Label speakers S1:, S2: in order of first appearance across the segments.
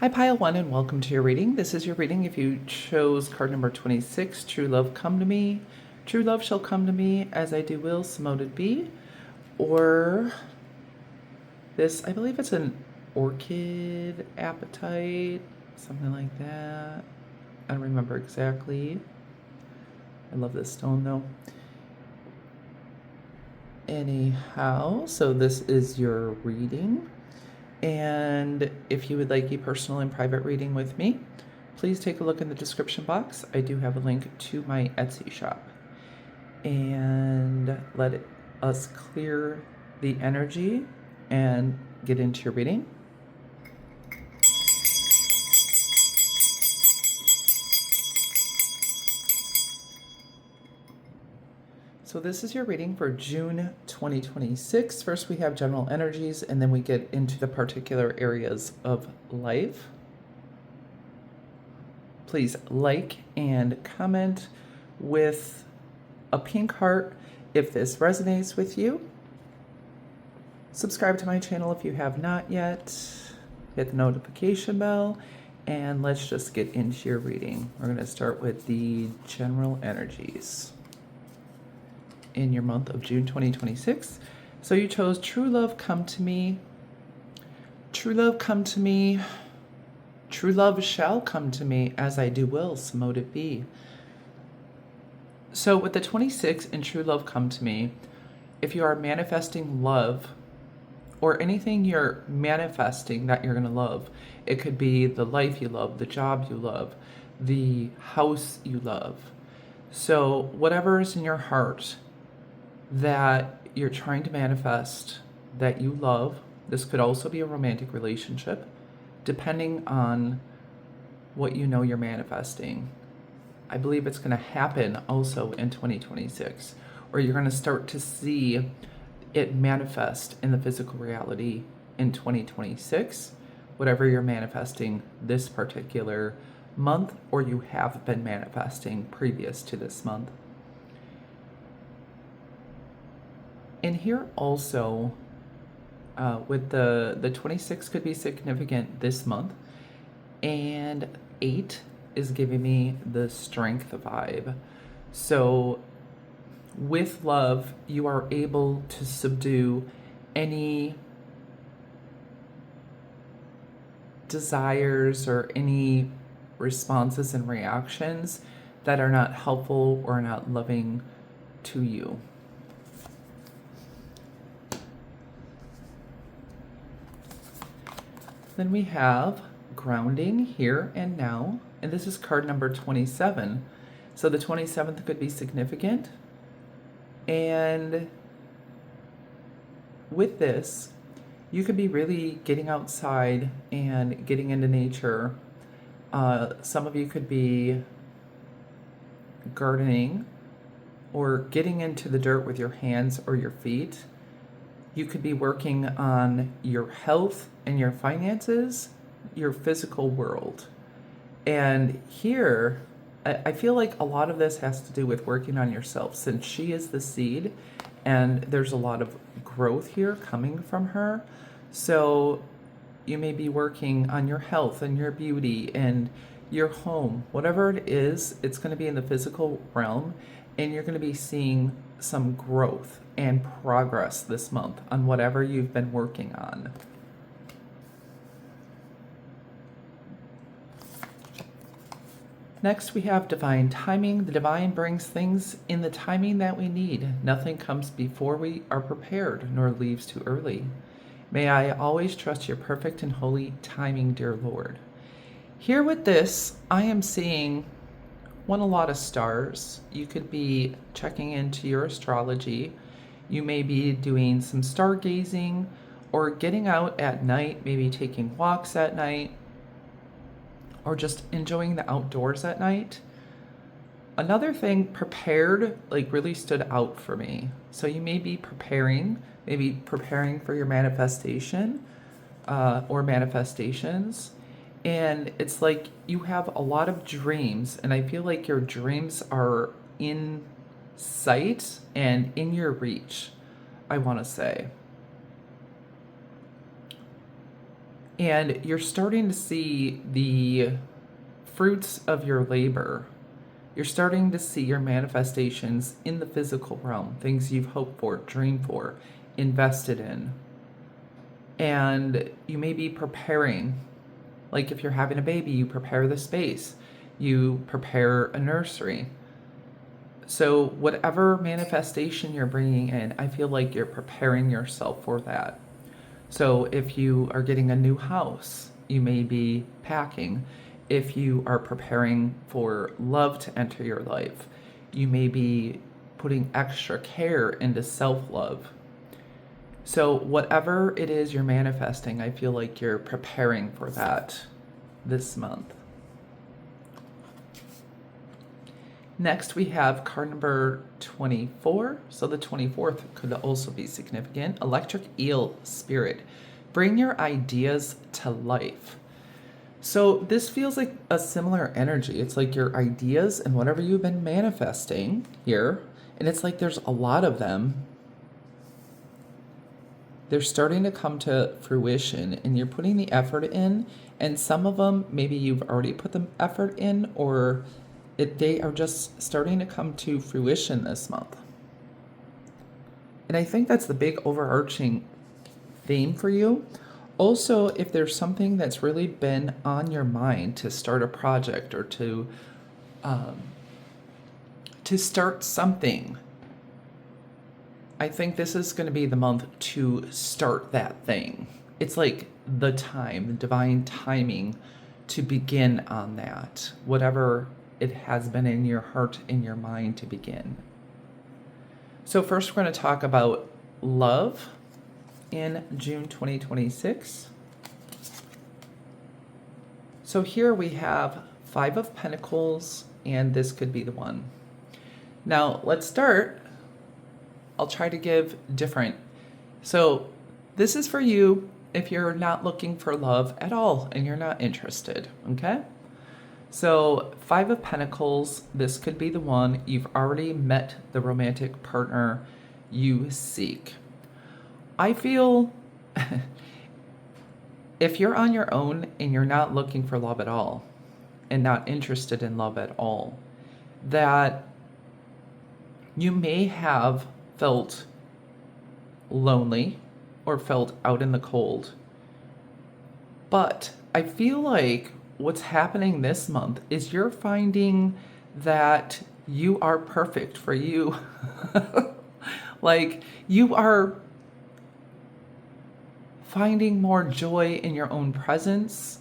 S1: Hi, Pile One, and welcome to your reading. This is your reading if you chose card number 26, True Love Come to Me. True Love Shall Come to Me, As I Do Will, So Mote It Be. Or this, I believe it's an Orchid Appetite, something like that. I don't remember exactly. I love this stone though. Anyhow, so this is your reading. And if you would like a personal and private reading with me, please take a look in the description box. I do have a link to my Etsy shop. And let us clear the energy and get into your reading. So this is your reading for June 2026. First we have general energies, and then we get into the particular areas of life. Please like and comment with a pink heart if this resonates with you. Subscribe to my channel if you have not yet. Hit the notification bell, and let's just get into your reading. We're going to start with the general energies in your month of June 2026. So you chose True Love Come to Me. True Love Come to Me. True Love Shall Come to Me, As I Do Will, So Mote It Be. So with the 26 and True Love Come to Me, if you are manifesting love or anything you're manifesting that you're going to love, it could be the life you love, the job you love, the house you love. So whatever is in your heart that you're trying to manifest that you love, this could also be a romantic relationship, depending on what you know you're manifesting. I believe it's going to happen also in 2026, or you're going to start to see it manifest in the physical reality in 2026, whatever you're manifesting this particular month, or you have been manifesting previous to this month. And here also, with the 26 could be significant this month, and 8 is giving me the strength vibe. So with love, you are able to subdue any desires or any responses and reactions that are not helpful or not loving to you. Then we have grounding here and now, and this is card number 27. So the 27th could be significant. And with this, you could be really getting outside and getting into nature. Some of you could be gardening or getting into the dirt with your hands or your feet. You could be working on your health and your finances, your physical world. And here, I feel like a lot of this has to do with working on yourself, since she is the seed and there's a lot of growth here coming from her. So you may be working on your health and your beauty and your home. Whatever it is, it's going to be in the physical realm, and you're going to be seeing some growth and progress this month on whatever you've been working on. Next, we have divine timing. The divine brings things in the timing that we need. Nothing comes before we are prepared, nor leaves too early. May I always trust your perfect and holy timing, dear Lord. Here with this, I am seeing a lot of stars. You could be checking into your astrology. You may be doing some stargazing or getting out at night, maybe taking walks at night, or just enjoying the outdoors at night. Another thing, prepared, like really stood out for me. So you may be preparing for your manifestation or manifestations. And it's like you have a lot of dreams, and I feel like your dreams are in sight and in your reach, I want to say. And you're starting to see the fruits of your labor. You're starting to see your manifestations in the physical realm, things you've hoped for, dreamed for, invested in. And you may be preparing, like if you're having a baby, you prepare the space, you prepare a nursery. So, whatever manifestation you're bringing in, I feel like you're preparing yourself for that. So, if you are getting a new house, you may be packing. If you are preparing for love to enter your life, you may be putting extra care into self love. So, whatever it is you're manifesting, I feel like you're preparing for that this month. Next, we have card number 24. So, the 24th could also be significant. Electric Eel Spirit. Bring your ideas to life. So, this feels like a similar energy. It's like your ideas and whatever you've been manifesting here, and it's like there's a lot of them. They're starting to come to fruition and you're putting the effort in, and some of them maybe you've already put the effort in, or they are just starting to come to fruition this month. And I think that's the big overarching theme for you. Also, if there's something that's really been on your mind to start a project or to start something, I think this is going to be the month to start that thing. It's like the time, the divine timing to begin on that, whatever it has been in your heart, in your mind to begin. So first we're going to talk about love in June 2026. So here we have 5 of Pentacles, and this could be the one. Now let's start. I'll try to give different. So this is for you if you're not looking for love at all and you're not interested, okay? So 5 of Pentacles, this could be the one. You've already met the romantic partner you seek. I feel if you're on your own and you're not looking for love at all and not interested in love at all, that you may have felt lonely or felt out in the cold. But I feel like what's happening this month is you're finding that you are perfect for you. Like you are finding more joy in your own presence.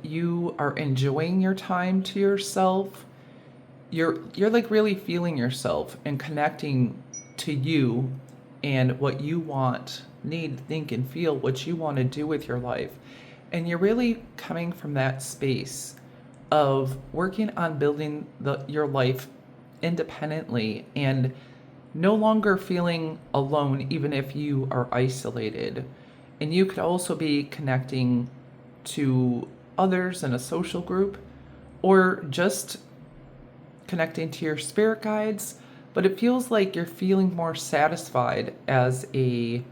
S1: You are enjoying your time to yourself. You're like really feeling yourself and connecting to you and what you want, need, think, and feel, what you want to do with your life. And you're really coming from that space of working on building your life independently and no longer feeling alone, even if you are isolated. And you could also be connecting to others in a social group or just connecting to your spirit guides, but it feels like you're feeling more satisfied as a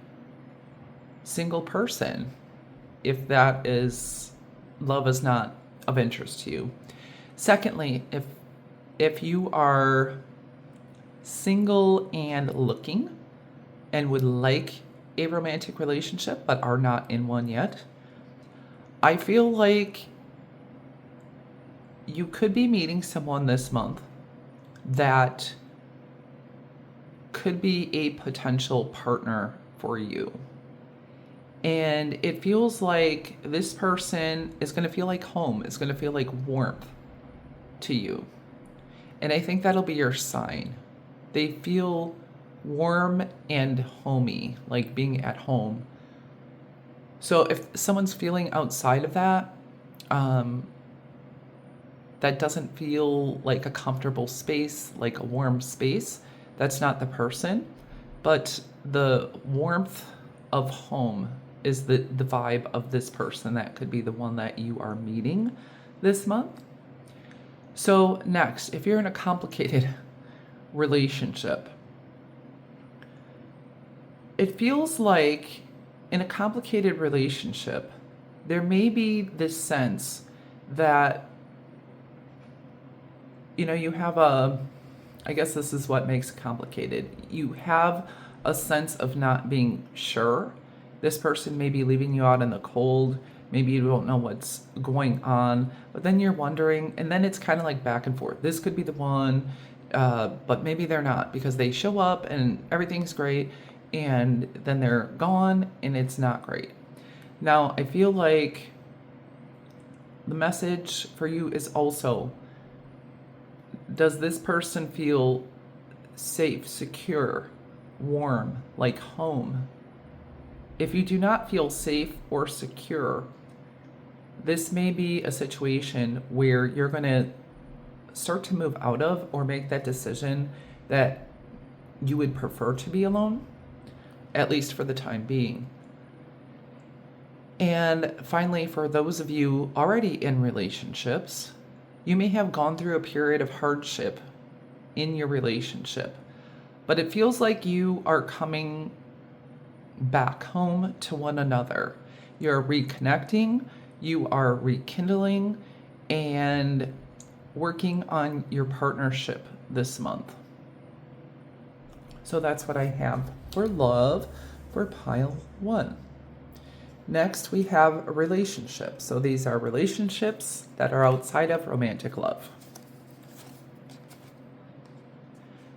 S1: single person, if that is, love is not of interest to you. Secondly, if you are single and looking and would like a romantic relationship but are not in one yet, I feel like you could be meeting someone this month that could be a potential partner for you. And it feels like this person is going to feel like home. It's going to feel like warmth to you. And I think that'll be your sign. They feel warm and homey, like being at home. So if someone's feeling outside of that, that doesn't feel like a comfortable space, like a warm space, that's not the person. But the warmth of home is the vibe of this person. That could be the one that you are meeting this month. So next, if you're in a complicated relationship, it feels like in a complicated relationship, there may be this sense that, you have I guess this is what makes it complicated. You have a sense of not being sure. This person may be leaving you out in the cold. Maybe you don't know what's going on, but then you're wondering, and then it's kind of like back and forth. This could be the one, but maybe they're not, because they show up and everything's great, and then they're gone and it's not great. Now, I feel like the message for you is also, does this person feel safe, secure, warm, like home? If you do not feel safe or secure, this may be a situation where you're going to start to move out of or make that decision that you would prefer to be alone, at least for the time being. And finally, for those of you already in relationships, you may have gone through a period of hardship in your relationship, but it feels like you are coming back home to one another. You're reconnecting, you are rekindling, and working on your partnership this month. So that's what I have for love for pile 1. Next, we have relationships. So these are relationships that are outside of romantic love.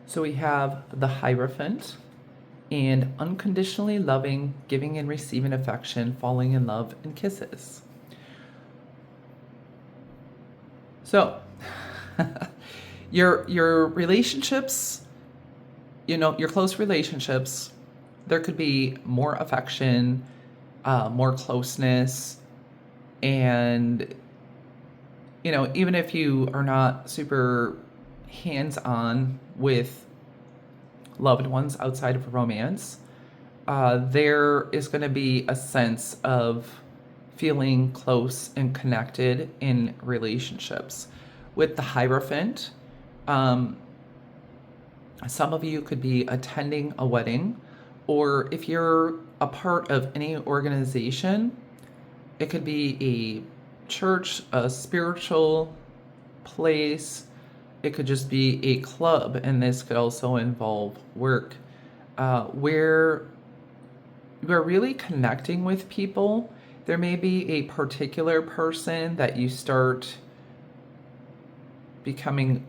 S1: So we have the Hierophant, and unconditionally loving, giving and receiving affection, falling in love, and kisses. So, your relationships, your close relationships, there could be more affection, more closeness, and even if you are not super hands-on with loved ones outside of romance, there is going to be a sense of feeling close and connected in relationships. With the Hierophant, some of you could be attending a wedding, or if you're a part of any organization, it could be a church, a spiritual place. It could just be a club, and this could also involve work, where you're really connecting with people. There may be a particular person that you start becoming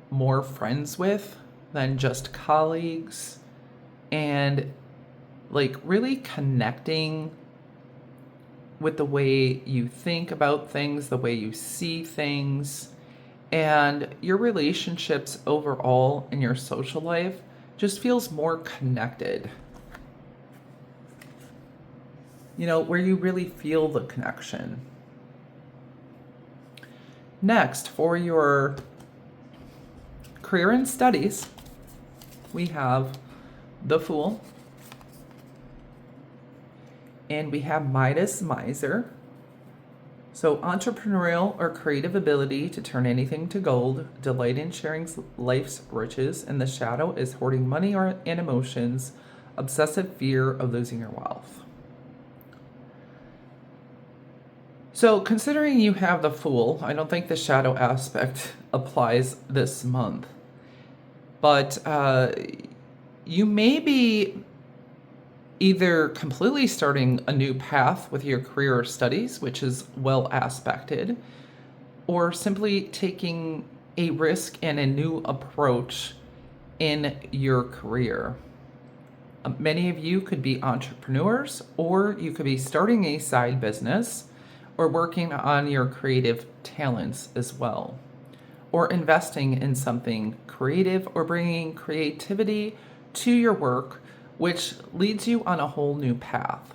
S1: more friends with than just colleagues, and really connecting with the way you think about things, the way you see things. And your relationships overall in your social life just feels more connected. Where you really feel the connection. Next, for your career and studies, we have the Fool. And we have Midas, Miser. So entrepreneurial or creative ability to turn anything to gold, delight in sharing life's riches, and the shadow is hoarding money and emotions, obsessive fear of losing your wealth. So considering you have the Fool, I don't think the shadow aspect applies this month. But you may be either completely starting a new path with your career or studies, which is well aspected, or simply taking a risk and a new approach in your career. Many of you could be entrepreneurs, or you could be starting a side business, or working on your creative talents as well, or investing in something creative, or bringing creativity to your work, which leads you on a whole new path.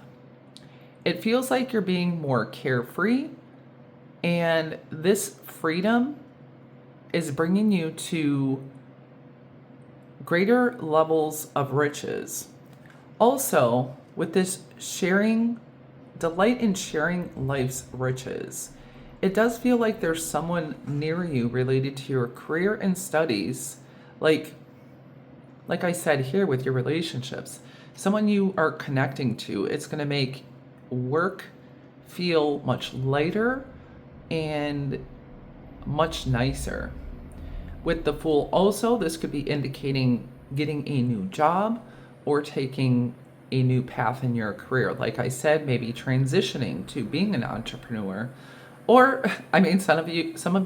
S1: It feels like you're being more carefree, and this freedom is bringing you to greater levels of riches. Also, with this delight in sharing life's riches, it does feel like there's someone near you related to your career and studies, like I said here with your relationships, someone you are connecting to. It's going to make work feel much lighter and much nicer. With the Fool also, this could be indicating getting a new job or taking a new path in your career. Like I said, maybe transitioning to being an entrepreneur. Or, I mean, some of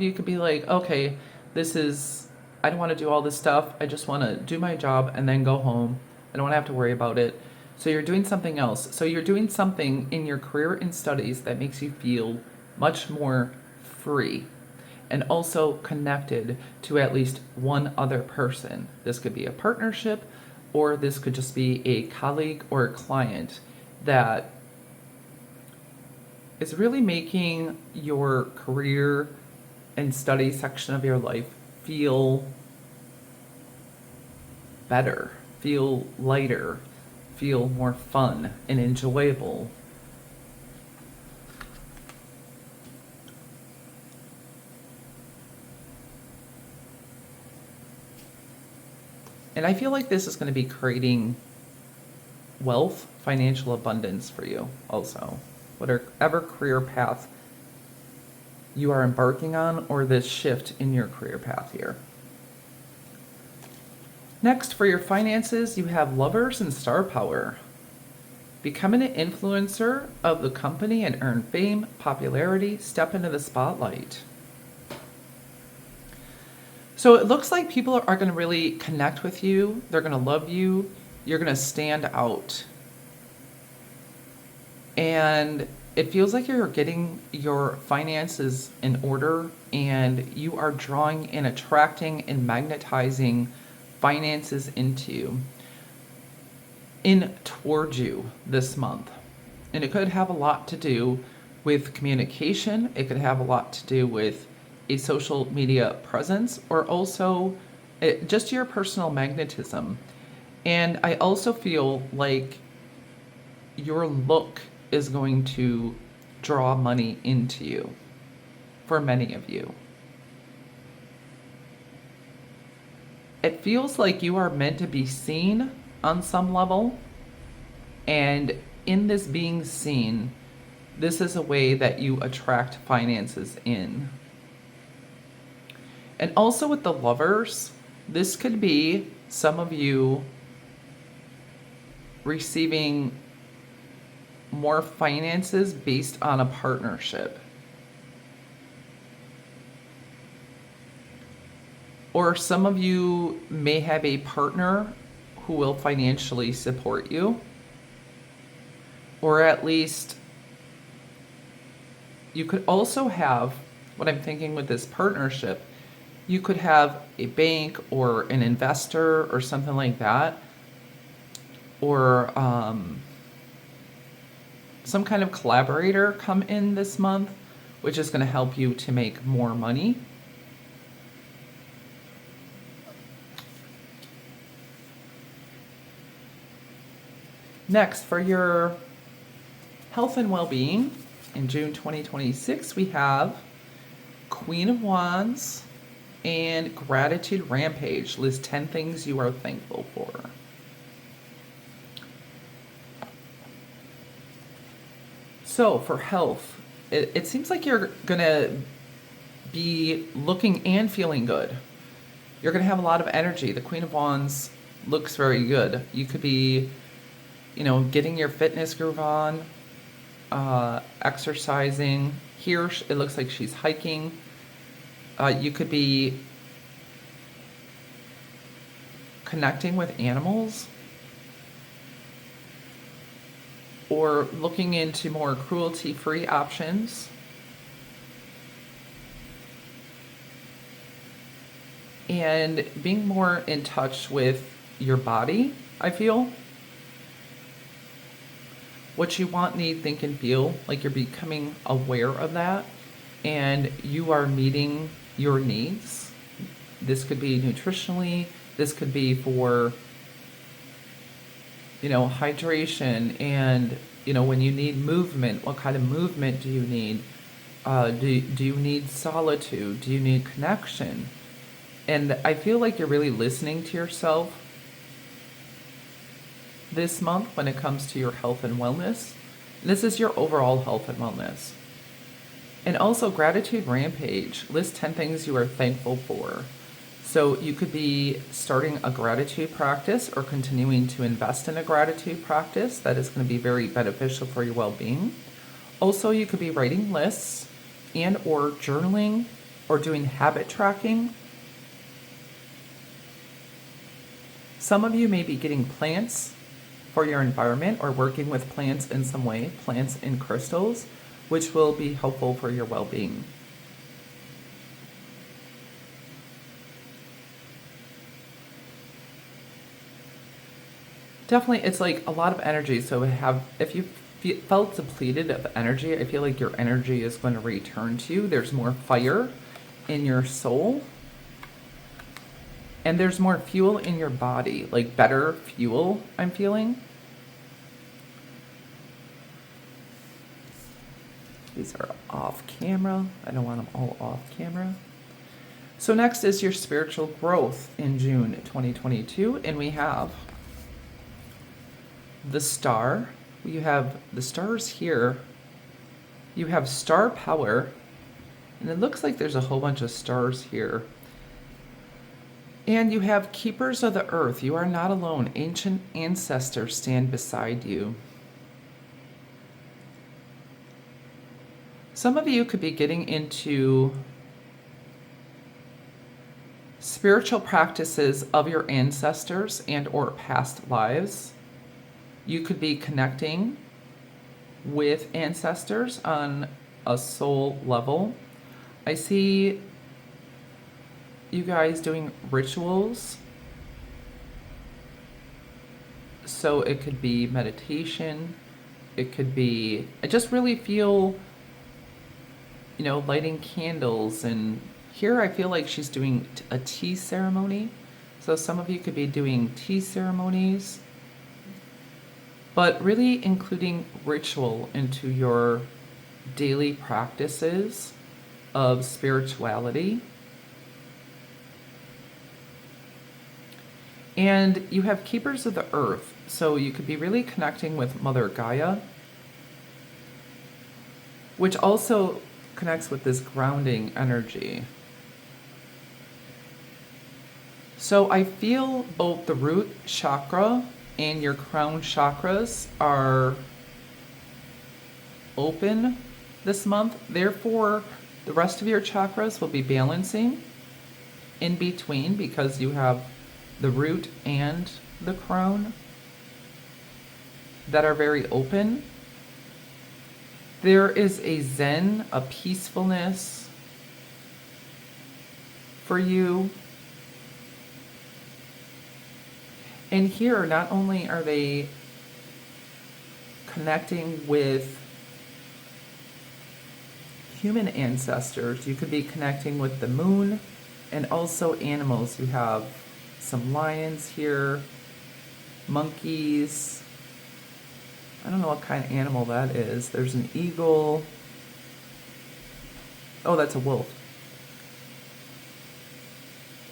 S1: you could be like, okay, I don't want to do all this stuff. I just want to do my job and then go home. I don't want to have to worry about it. So you're doing something else. So you're doing something in your career and studies that makes you feel much more free and also connected to at least one other person. This could be a partnership, or this could just be a colleague or a client that is really making your career and study section of your life feel better, feel lighter, feel more fun and enjoyable. And I feel like this is going to be creating wealth, financial abundance for you also. Whatever career path you are embarking on, or this shift in your career path here. Next, for your finances, you have Lovers and Star Power. Becoming an influencer of the company and earn fame, popularity, step into the spotlight. So it looks like people are going to really connect with you. They're going to love you. You're going to stand out. And it feels like you're getting your finances in order, and you are drawing and attracting and magnetizing finances towards you this month. And it could have a lot to do with communication. It could have a lot to do with a social media presence, or also just your personal magnetism. And I also feel like your look is going to draw money into you for many of you. It feels like you are meant to be seen on some level, and in this being seen, this is a way that you attract finances in. And also with the Lovers, this could be some of you receiving more finances based on a partnership. Or some of you may have a partner who will financially support you. Or at least you could also have, what I'm thinking with this partnership, you could have a bank or an investor or something like that, or some kind of collaborator come in this month, which is going to help you to make more money. Next, for your health and well-being, in June 2026, we have Queen of Wands and Gratitude Rampage. List 10 things you are thankful for. So for health, it seems like you're going to be looking and feeling good. You're going to have a lot of energy. The Queen of Wands looks very good. You could be, getting your fitness groove on, exercising. Here, it looks like she's hiking. You could be connecting with animals, or looking into more cruelty-free options. And being more in touch with your body, I feel. What you want, need, think, and feel, like you're becoming aware of that, and you are meeting your needs. This could be nutritionally, this could be for, hydration, and, when you need movement, what kind of movement do you need? Do you need solitude? Do you need connection? And I feel like you're really listening to yourself this month when it comes to your health and wellness. This is your overall health and wellness. And also, Gratitude Rampage lists 10 things you are thankful for. So you could be starting a gratitude practice or continuing to invest in a gratitude practice that is going to be very beneficial for your well-being. Also, you could be writing lists and or journaling or doing habit tracking. Some of you may be getting plants for your environment or working with plants in some way, plants and crystals, which will be helpful for your well-being. Definitely, it's like a lot of energy. So if you felt depleted of energy, I feel like your energy is going to return to you. There's more fire in your soul. And there's more fuel in your body, like better fuel, I'm feeling. These are off camera. I don't want them all off camera. So next is your spiritual growth in June 2022. And we have the star. You have the stars here. You have star power. And it looks like there's a whole bunch of stars here. And you have keepers of the earth. You are not alone. Ancient ancestors stand beside you. Some of you could be getting into spiritual practices of your ancestors and or past lives. You could be connecting with ancestors on a soul level. I see you guys doing rituals. So it could be meditation. It could be, I just really feel, lighting candles. And here I feel like she's doing a tea ceremony. So some of you could be doing tea ceremonies, but really including ritual into your daily practices of spirituality. And you have keepers of the earth. So you could be really connecting with Mother Gaia, which also connects with this grounding energy. So I feel both the root chakra and your crown chakras are open this month. Therefore, the rest of your chakras will be balancing in between because you have the root and the crown that are very open. There is a zen, a peacefulness for you. And here, not only are they connecting with human ancestors, you could be connecting with the moon and also animals. You have some lions here, monkeys. I don't know what kind of animal that is. There's an eagle. Oh, that's a wolf.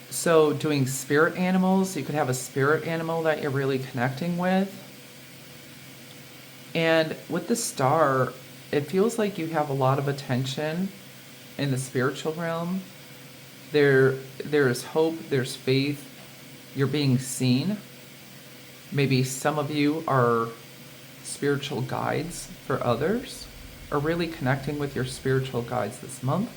S1: So doing spirit animals, you could have a spirit animal that you're really connecting with. And with the star, it feels like you have a lot of attention in the spiritual realm. There is hope, there's faith, you're being seen. Maybe some of you are spiritual guides for others, or really connecting with your spiritual guides this month.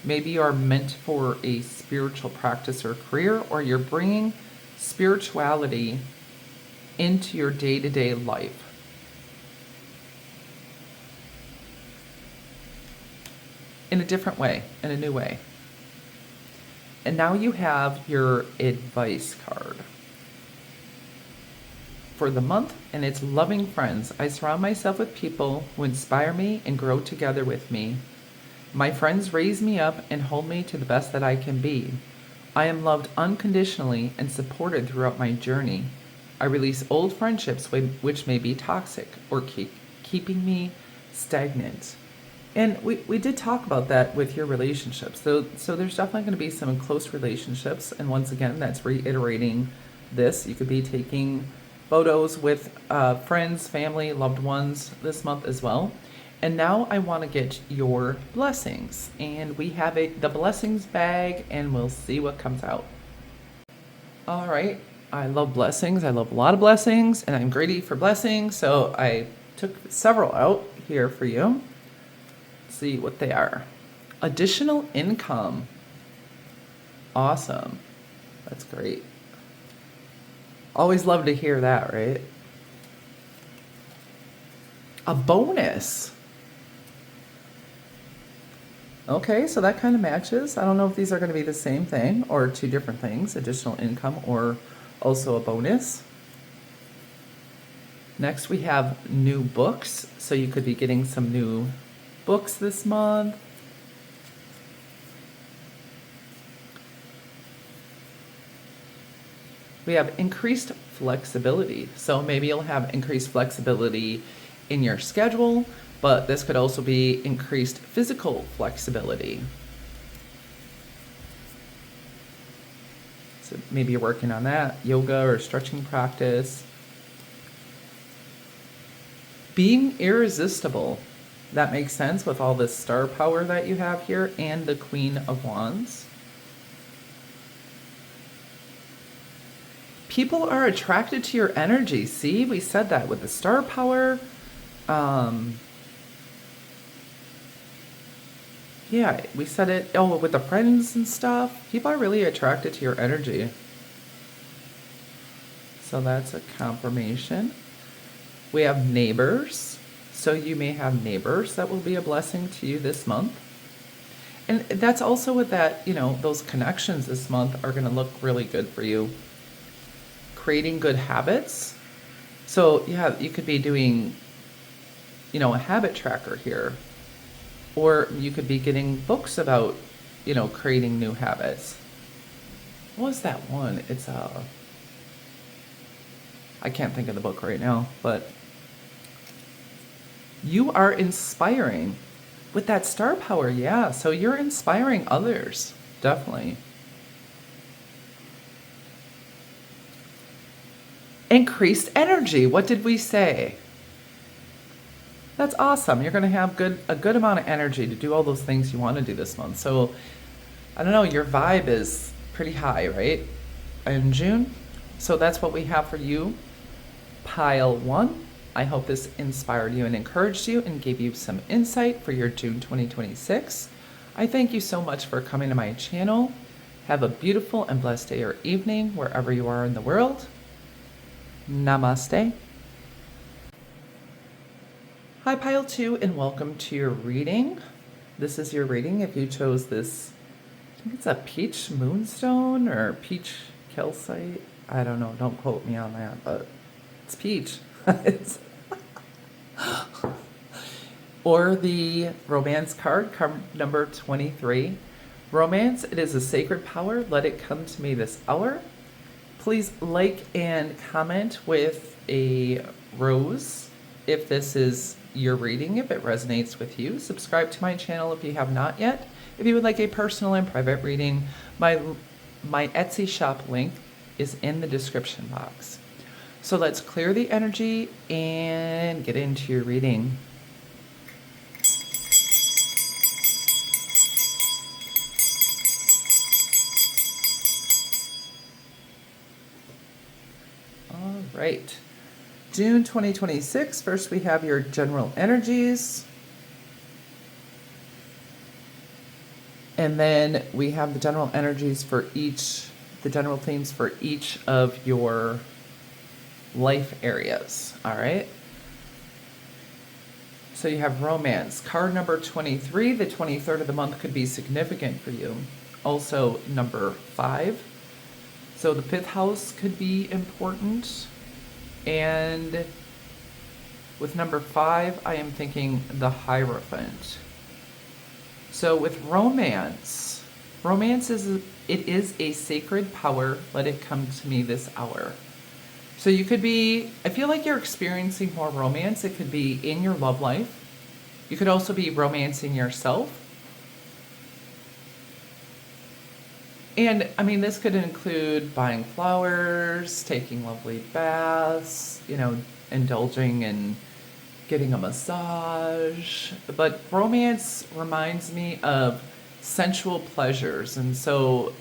S1: Maybe you are meant for a spiritual practice or career, or you're bringing spirituality into your day-to-day life. In a different way, in a new way. And now you have your advice card for the month, and it's loving friends. I surround myself with people who inspire me and grow together with me. My friends raise me up and hold me to the best that I can be. I am loved unconditionally and supported throughout my journey. I release old friendships which may be toxic or keeping me stagnant. And we did talk about that with your relationships. So there's definitely going to be some close relationships. And once again, that's reiterating this. You could be taking photos with friends, family, loved ones this month as well. And now I want to get your blessings. And we have the blessings bag, and we'll see what comes out. All right. I love blessings. I love a lot of blessings, and I'm greedy for blessings. So I took several out here for you. Let's see what they are. Additional income. Awesome. That's great. Always love to hear that, right? A bonus. Okay, so that kind of matches. I don't know if these are going to be the same thing or two different things, additional income or also a bonus. Next, we have new books. So you could be getting some new books this month. We have increased flexibility. So maybe you'll have increased flexibility in your schedule, but this could also be increased physical flexibility. So maybe you're working on that, yoga or stretching practice. Being irresistible. That makes sense with all this star power that you have here and the Queen of Wands. People are attracted to your energy. See, we said that with the star power. Yeah, we said it. Oh, with the friends and stuff. People are really attracted to your energy. So that's a confirmation. We have neighbors. So you may have neighbors that will be a blessing to you this month. And that's also with that, those connections this month are going to look really good for you. Creating good habits. So yeah, you could be doing, a habit tracker here. Or you could be getting books about, creating new habits. What was that one? It's I can't think of the book right now, but you are inspiring with that star power. Yeah. So you're inspiring others. Definitely. Increased energy. What did we say? That's awesome. You're going to have a good amount of energy to do all those things you want to do this month. So, I don't know, your vibe is pretty high, right? In June. So that's what we have for you. Pile 1. I hope this inspired you and encouraged you and gave you some insight for your June 2026. I thank you so much for coming to my channel. Have a beautiful and blessed day or evening wherever you are in the world. Namaste. Hi, Pile 2, and welcome to your reading. This is your reading if you chose this. I think it's a peach moonstone or peach calcite. I don't know. Don't quote me on that, but it's peach. Or the romance card number 23. Romance, it is a sacred power. Let it come to me this hour. Please like and comment with a rose if this is your reading, if it resonates with you. Subscribe to my channel if you have not yet. If you would like a personal and private reading, my Etsy shop link is in the description box. So let's clear the energy and get into your reading. All right. June 2026, first we have your general energies. And then we have the general energies for the general themes for each of your life areas, all right? So you have romance. Card number 23, the 23rd of the month could be significant for you. Also number 5. So the 5th house could be important. And with number 5, I am thinking the Hierophant. So with romance is a sacred power. Let it come to me this hour. So you could be, I feel like you're experiencing more romance. It could be in your love life. You could also be romancing yourself. And I mean, this could include buying flowers, taking lovely baths, indulging in getting a massage. But romance reminds me of sensual pleasures. And so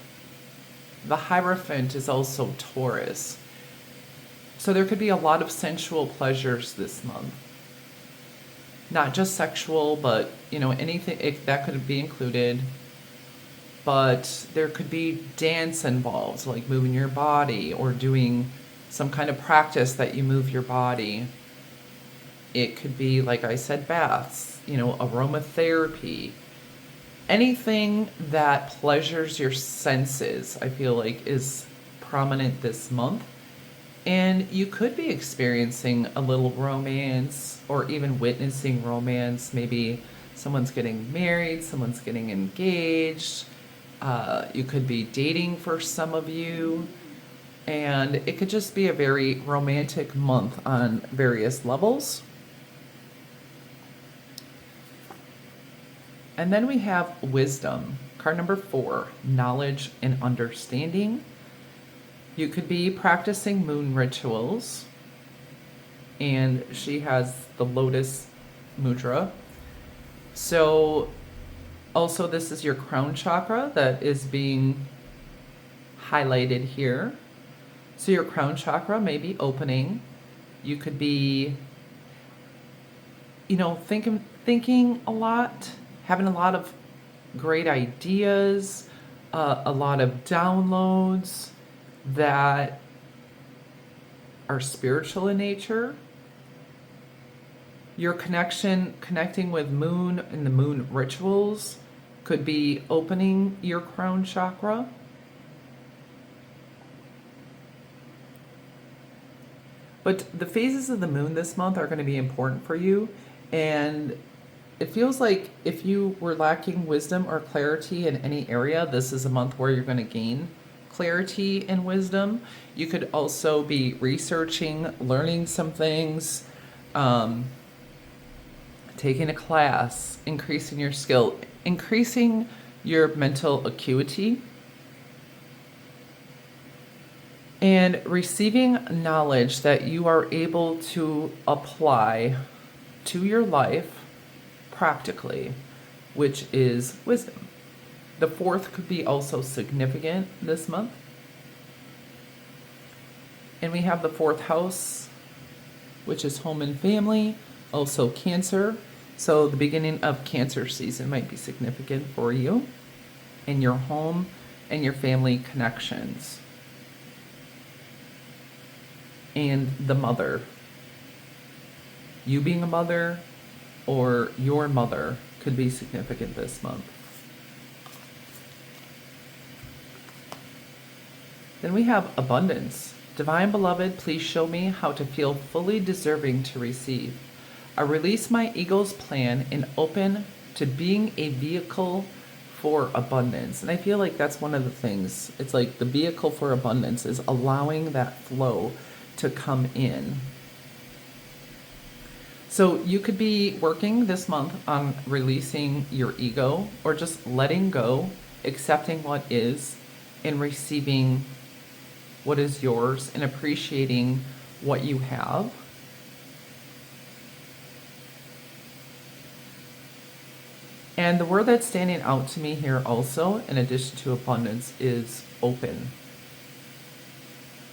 S1: the Hierophant is also Taurus. So there could be a lot of sensual pleasures this month. Not just sexual, but, anything that could be included. But there could be dance involved, like moving your body or doing some kind of practice that you move your body. It could be, like I said, baths, aromatherapy. Anything that pleasures your senses, I feel like, is prominent this month. And you could be experiencing a little romance or even witnessing romance. Maybe someone's getting married, someone's getting engaged. You could be dating for some of you. And it could just be a very romantic month on various levels. And then we have wisdom. Card number 4, knowledge and understanding. You could be practicing moon rituals. And she has the lotus mudra. So also this is your crown chakra that is being highlighted here. So your crown chakra may be opening. You could be, thinking a lot, having a lot of great ideas, a lot of downloads that are spiritual in nature. Your connecting with moon and the moon rituals could be opening your crown chakra. But the phases of the moon this month are going to be important for you. And it feels like if you were lacking wisdom or clarity in any area, this is a month where you're going to gain clarity and wisdom. You could also be researching, learning some things, taking a class, increasing your skill, increasing your mental acuity, and receiving knowledge that you are able to apply to your life practically, which is wisdom. The 4th could be also significant this month. And we have the 4th house, which is home and family, also Cancer. So the beginning of Cancer season might be significant for you in your home and your family connections. And the mother. You being a mother or your mother could be significant this month. Then we have abundance. Divine Beloved, please show me how to feel fully deserving to receive. I release my ego's plan and open to being a vehicle for abundance. And I feel like that's one of the things. It's like the vehicle for abundance is allowing that flow to come in. So you could be working this month on releasing your ego or just letting go, accepting what is, and receiving what is yours and appreciating what you have. And the word that's standing out to me here also, in addition to abundance, is open.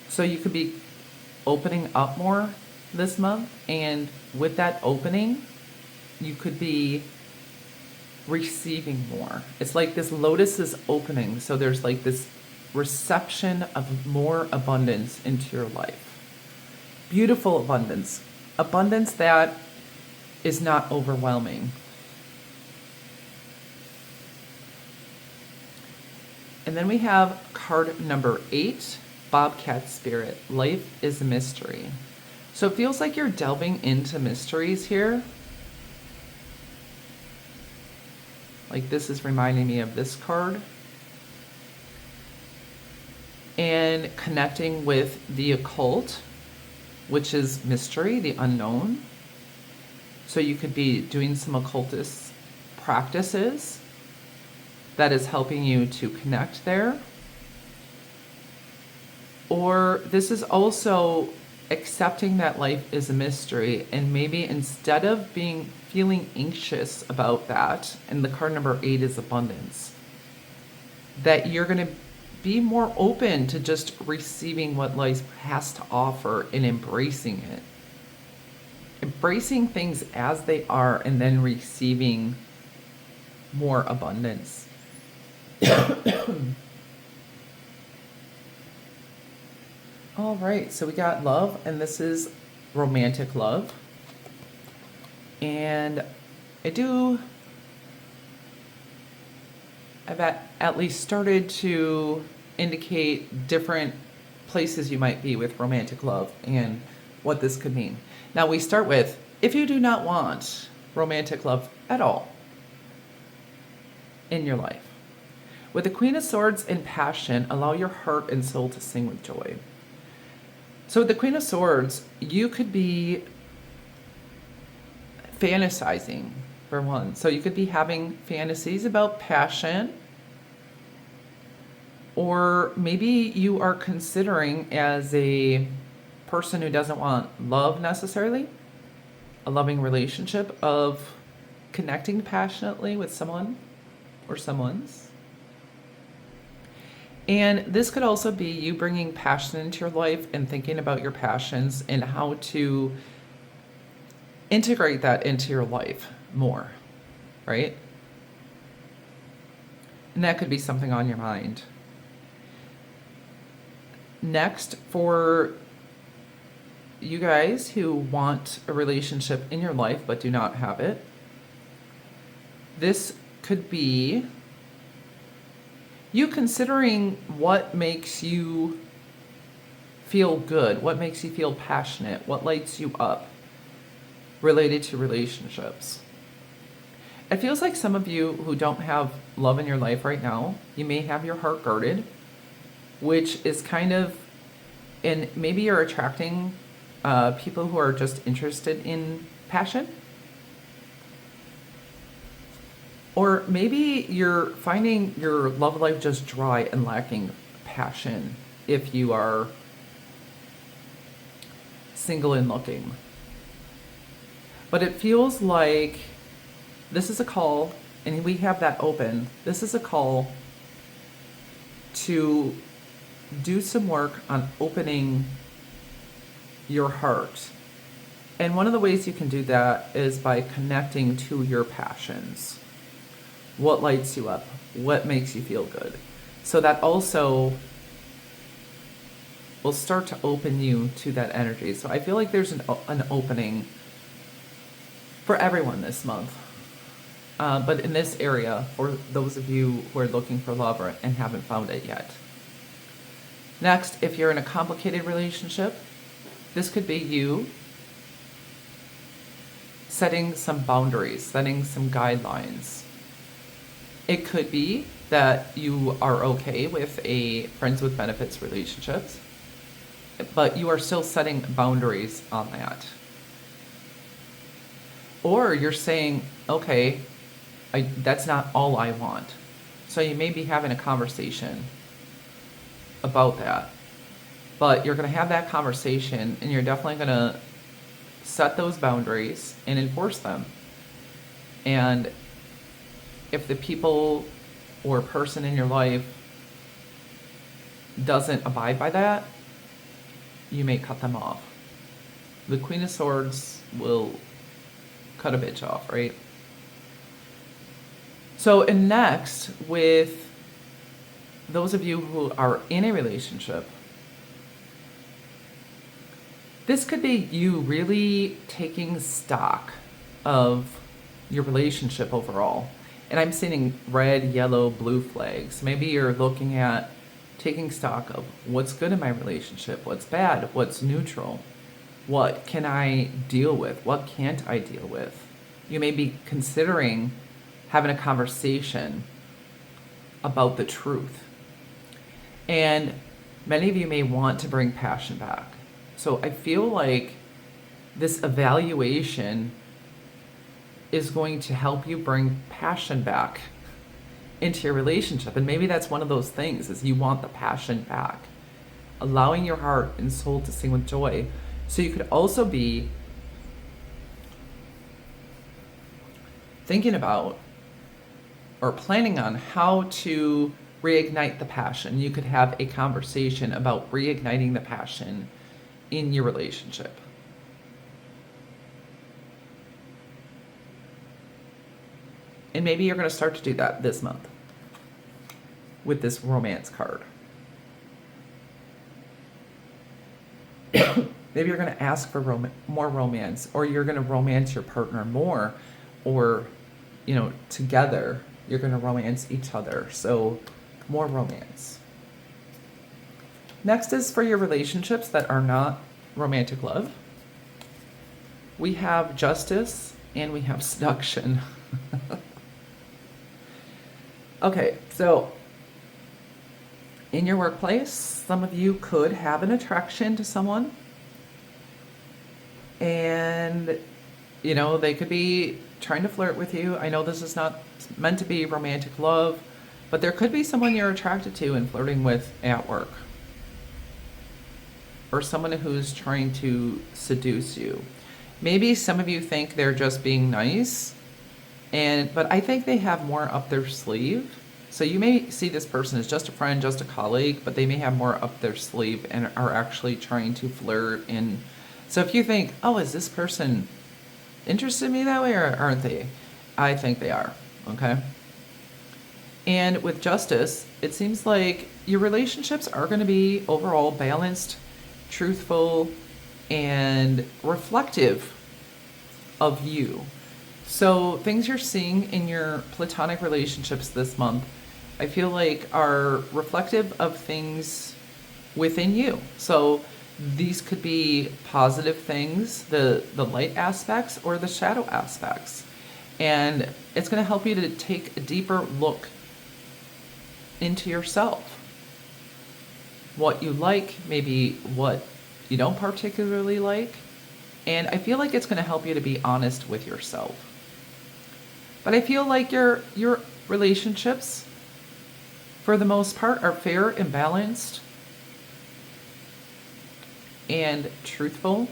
S1: So you could be opening up more this month, and with that opening, you could be receiving more. It's like this lotus is opening, so there's like this reception of more abundance into your life. Beautiful abundance. Abundance that is not overwhelming. And then we have card number 8, Bobcat Spirit. Life is a mystery. So it feels like you're delving into mysteries here. Like this is reminding me of this card. And connecting with the occult, which is mystery, the unknown. So you could be doing some occultist practices that is helping you to connect there. Or this is also accepting that life is a mystery, and maybe instead of feeling anxious about that, and the card number 8 is abundance, that you're going to be more open to just receiving what life has to offer and embracing it. Embracing things as they are and then receiving more abundance. All right, so we got love, and this is romantic love. And I've at least started to indicate different places you might be with romantic love and what this could mean. Now we start with, if you do not want romantic love at all in your life, with the Queen of Swords and passion, allow your heart and soul to sing with joy. So with the Queen of Swords, you could be fantasizing, for one. So you could be having fantasies about passion, or maybe you are considering, as a person who doesn't want love necessarily, a loving relationship, of connecting passionately with someone or someone's. And this could also be you bringing passion into your life and thinking about your passions and how to integrate that into your life more, right? And that could be something on your mind. Next, for you guys who want a relationship in your life but do not have it, this could be you considering what makes you feel good, what makes you feel passionate, what lights you up related to relationships. It feels like some of you who don't have love in your life right now, you may have your heart guarded, which is kind of, and maybe you're attracting people who are just interested in passion. Or maybe you're finding your love life just dry and lacking passion if you are single and looking. But it feels like this is a call, and we have that open. This is a call to do some work on opening your heart. And one of the ways you can do that is by connecting to your passions. What lights you up? What makes you feel good? So that also will start to open you to that energy. So I feel like there's an opening for everyone this month. But in this area, for those of you who are looking for love and haven't found it yet. Next, if you're in a complicated relationship, this could be you setting some boundaries, setting some guidelines. It could be that you are okay with a friends with benefits relationships, but you are still setting boundaries on that. Or you're saying, okay, that's not all I want. So you may be having a conversation about that. But you're going to have that conversation, and you're definitely going to set those boundaries and enforce them. And if the people or person in your life doesn't abide by that, you may cut them off. The Queen of Swords will cut a bitch off, right? So, and next, with those of you who are in a relationship, this could be you really taking stock of your relationship overall. And I'm seeing red, yellow, blue flags. Maybe you're looking at taking stock of what's good in my relationship, what's bad, what's neutral, what can I deal with, what can't I deal with. You may be considering having a conversation about the truth. And many of you may want to bring passion back. So I feel like this evaluation is going to help you bring passion back into your relationship. And maybe that's one of those things, is you want the passion back. allowing your heart and soul to sing with joy. So you could also be thinking about or planning on how to reignite the passion. You could have a conversation about reigniting the passion in your relationship. And maybe you're going to start to do that this month with this romance card. Maybe you're going to ask for more romance, or you're going to romance your partner more, or, together you're going to romance each other. So more romance. Next is for your relationships that are not romantic love. We have justice and we have seduction. Okay, so in your workplace, some of you could have an attraction to someone, and they could be trying to flirt with you. I know this is not meant to be romantic love, but there could be someone you're attracted to and flirting with at work, or someone who's trying to seduce you. Maybe some of you think they're just being nice, but I think they have more up their sleeve. So you may see this person as just a friend, just a colleague, but they may have more up their sleeve and are actually trying to flirt. And so if you think, oh, is this person interested in me that way, or aren't they? I think they are, okay? And with justice, it seems like your relationships are going to be overall balanced, truthful, and reflective of you. So things you're seeing in your platonic relationships this month, I feel like are reflective of things within you. So these could be positive things, the light aspects or the shadow aspects. And it's going to help you to take a deeper look into yourself. What you like, maybe what you don't particularly like. And I feel like it's going to help you to be honest with yourself. But I feel like your relationships, for the most part, are fair and balanced and truthful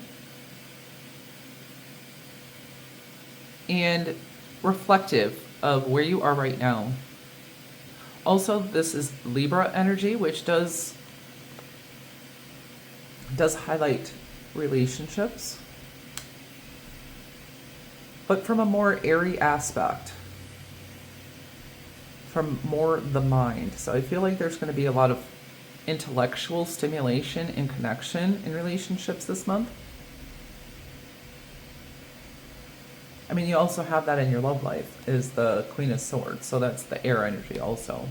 S1: and reflective of where you are right now. Also, this is Libra energy, which does highlight relationships, but from a more airy aspect, from more the mind. So I feel like there's going to be a lot of intellectual stimulation and connection in relationships this month. I mean, you also have that in your love life, is the Queen of Swords. So that's the air energy also.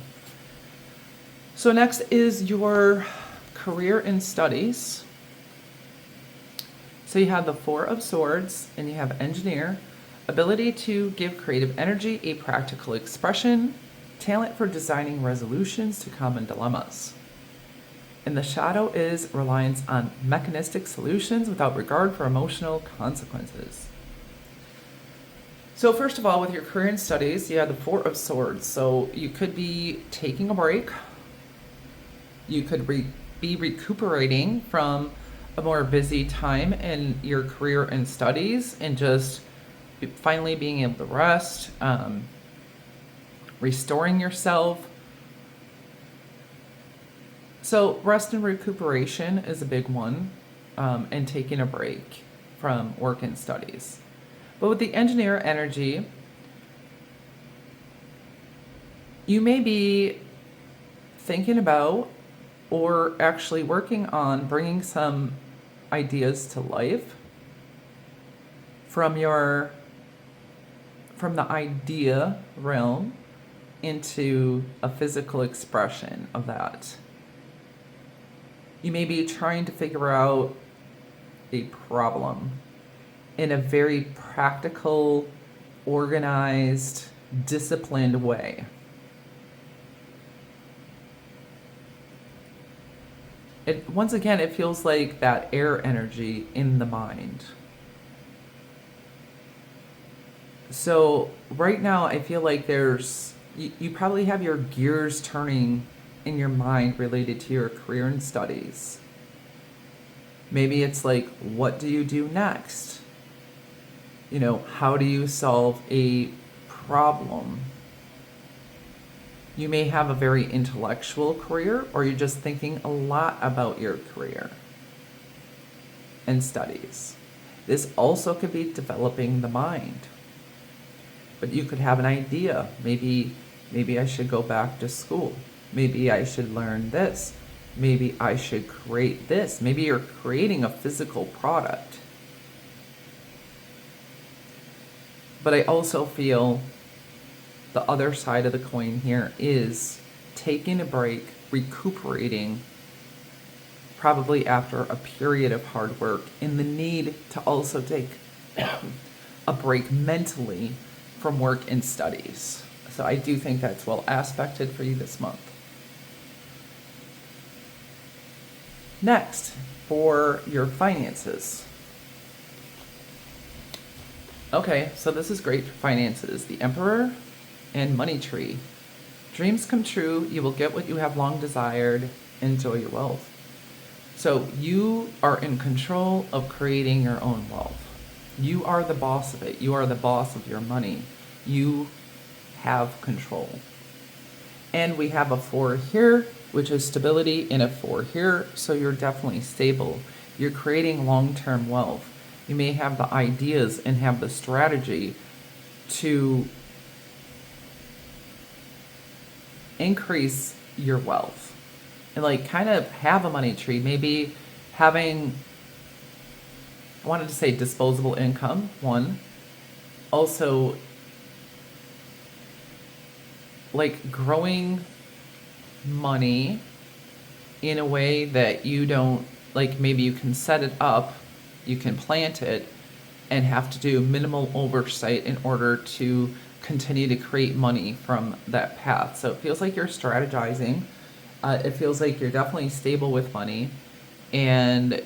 S1: So next is your career and studies. So you have the Four of Swords and you have Engineer. Ability to give creative energy, a practical expression, talent for designing resolutions to common dilemmas. And the shadow is reliance on mechanistic solutions without regard for emotional consequences. So first of all, with your career and studies, you have the Four of Swords. So you could be taking a break. You could be recuperating from a more busy time in your career and studies, and just finally being able to rest, restoring yourself. So rest and recuperation is a big one, and taking a break from work and studies. But with the Engineer energy, you may be thinking about or actually working on bringing some ideas to life from the idea realm into a physical expression of that. You may be trying to figure out a problem in a very practical, organized, disciplined way. Once again, it feels like that air energy in the mind. So right now, I feel like you probably have your gears turning in your mind related to your career and studies. Maybe it's like, what do you do next? You know, how do you solve a problem? You may have a very intellectual career, or you're just thinking a lot about your career and studies. This also could be developing the mind. But you could have an idea. Maybe I should go back to school. Maybe I should learn this. Maybe I should create this. Maybe you're creating a physical product. But I also feel the other side of the coin here is taking a break, recuperating, probably after a period of hard work, and the need to also take a break mentally from work and studies. So I do think that's well aspected for you this month. Next, for your finances. Okay, so this is great for finances. The Emperor and Money Tree. Dreams come true. You will get what you have long desired. Enjoy your wealth. So you are in control of creating your own wealth. You are the boss of it. You are the boss of your money. You have control. And we have a 4 here, which is stability, and a 4 here, so you're definitely stable. You're creating long-term wealth. You may have the ideas and have the strategy to increase your wealth and like kind of have a money tree. Maybe having, I wanted to say disposable income, one. Also, like growing money in a way that you don't, like maybe you can set it up, you can plant it, and have to do minimal oversight in order to continue to create money from that path. So it feels like you're strategizing. It feels like you're definitely stable with money, and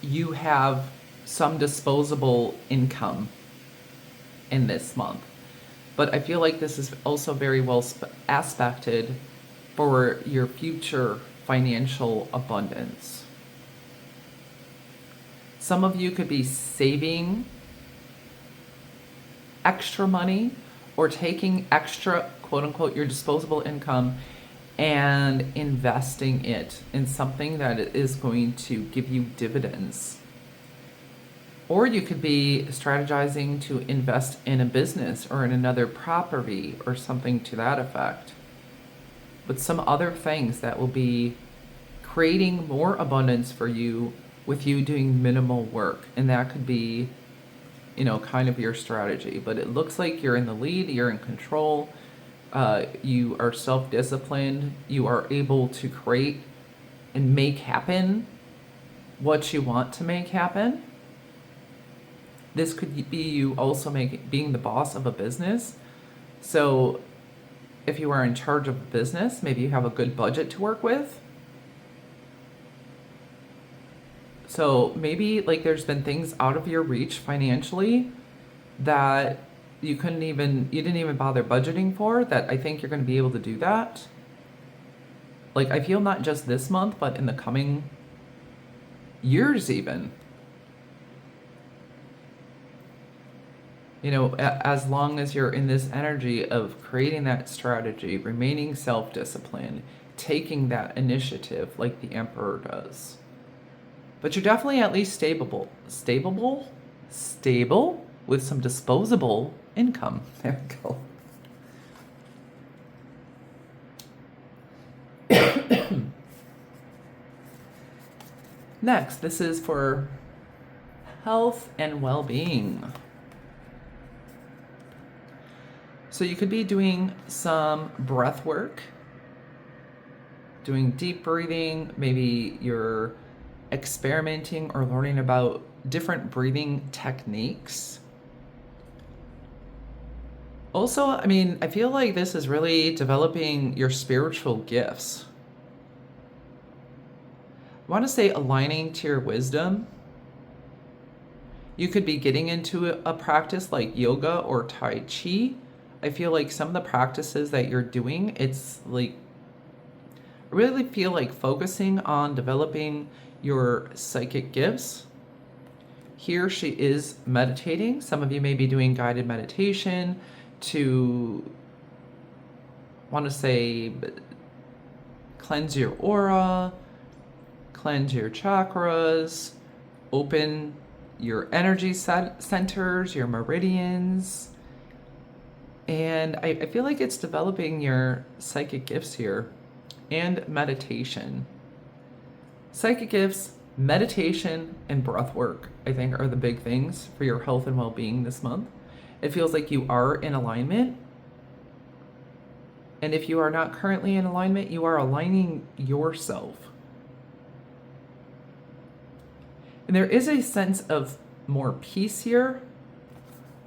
S1: you have some disposable income in this month. But I feel like this is also very well aspected for your future financial abundance. Some of you could be saving extra money or taking extra, quote unquote, your disposable income and investing it in something that is going to give you dividends. Or you could be strategizing to invest in a business or in another property or something to that effect. But some other things that will be creating more abundance for you with you doing minimal work. And that could be, kind of your strategy. But it looks like you're in the lead, you're in control, you are self-disciplined, you are able to create and make happen what you want to make happen. This could be you also being the boss of a business. So if you are in charge of a business, maybe you have a good budget to work with. So maybe like there's been things out of your reach financially that you didn't even bother budgeting for, that I think you're going to be able to do that. Like I feel not just this month, but in the coming years even. As long as you're in this energy of creating that strategy, remaining self-disciplined, taking that initiative like the Emperor does. But you're definitely at least stable with some disposable income. There we go. Next, this is for health and well-being. So you could be doing some breath work, doing deep breathing. Maybe you're experimenting or learning about different breathing techniques. Also, I feel like this is really developing your spiritual gifts. I want to say aligning to your wisdom. You could be getting into a practice like yoga or Tai Chi. I feel like some of the practices that you're doing, it's like, I really feel like focusing on developing your psychic gifts. Here she is meditating. Some of you may be doing guided meditation to, want to say, cleanse your aura, cleanse your chakras, open your energy centers, your meridians. And I feel like it's developing your psychic gifts here and meditation. Psychic gifts, meditation, and breath work, I think, are the big things for your health and well-being this month. It feels like you are in alignment. And if you are not currently in alignment, you are aligning yourself. And there is a sense of more peace here.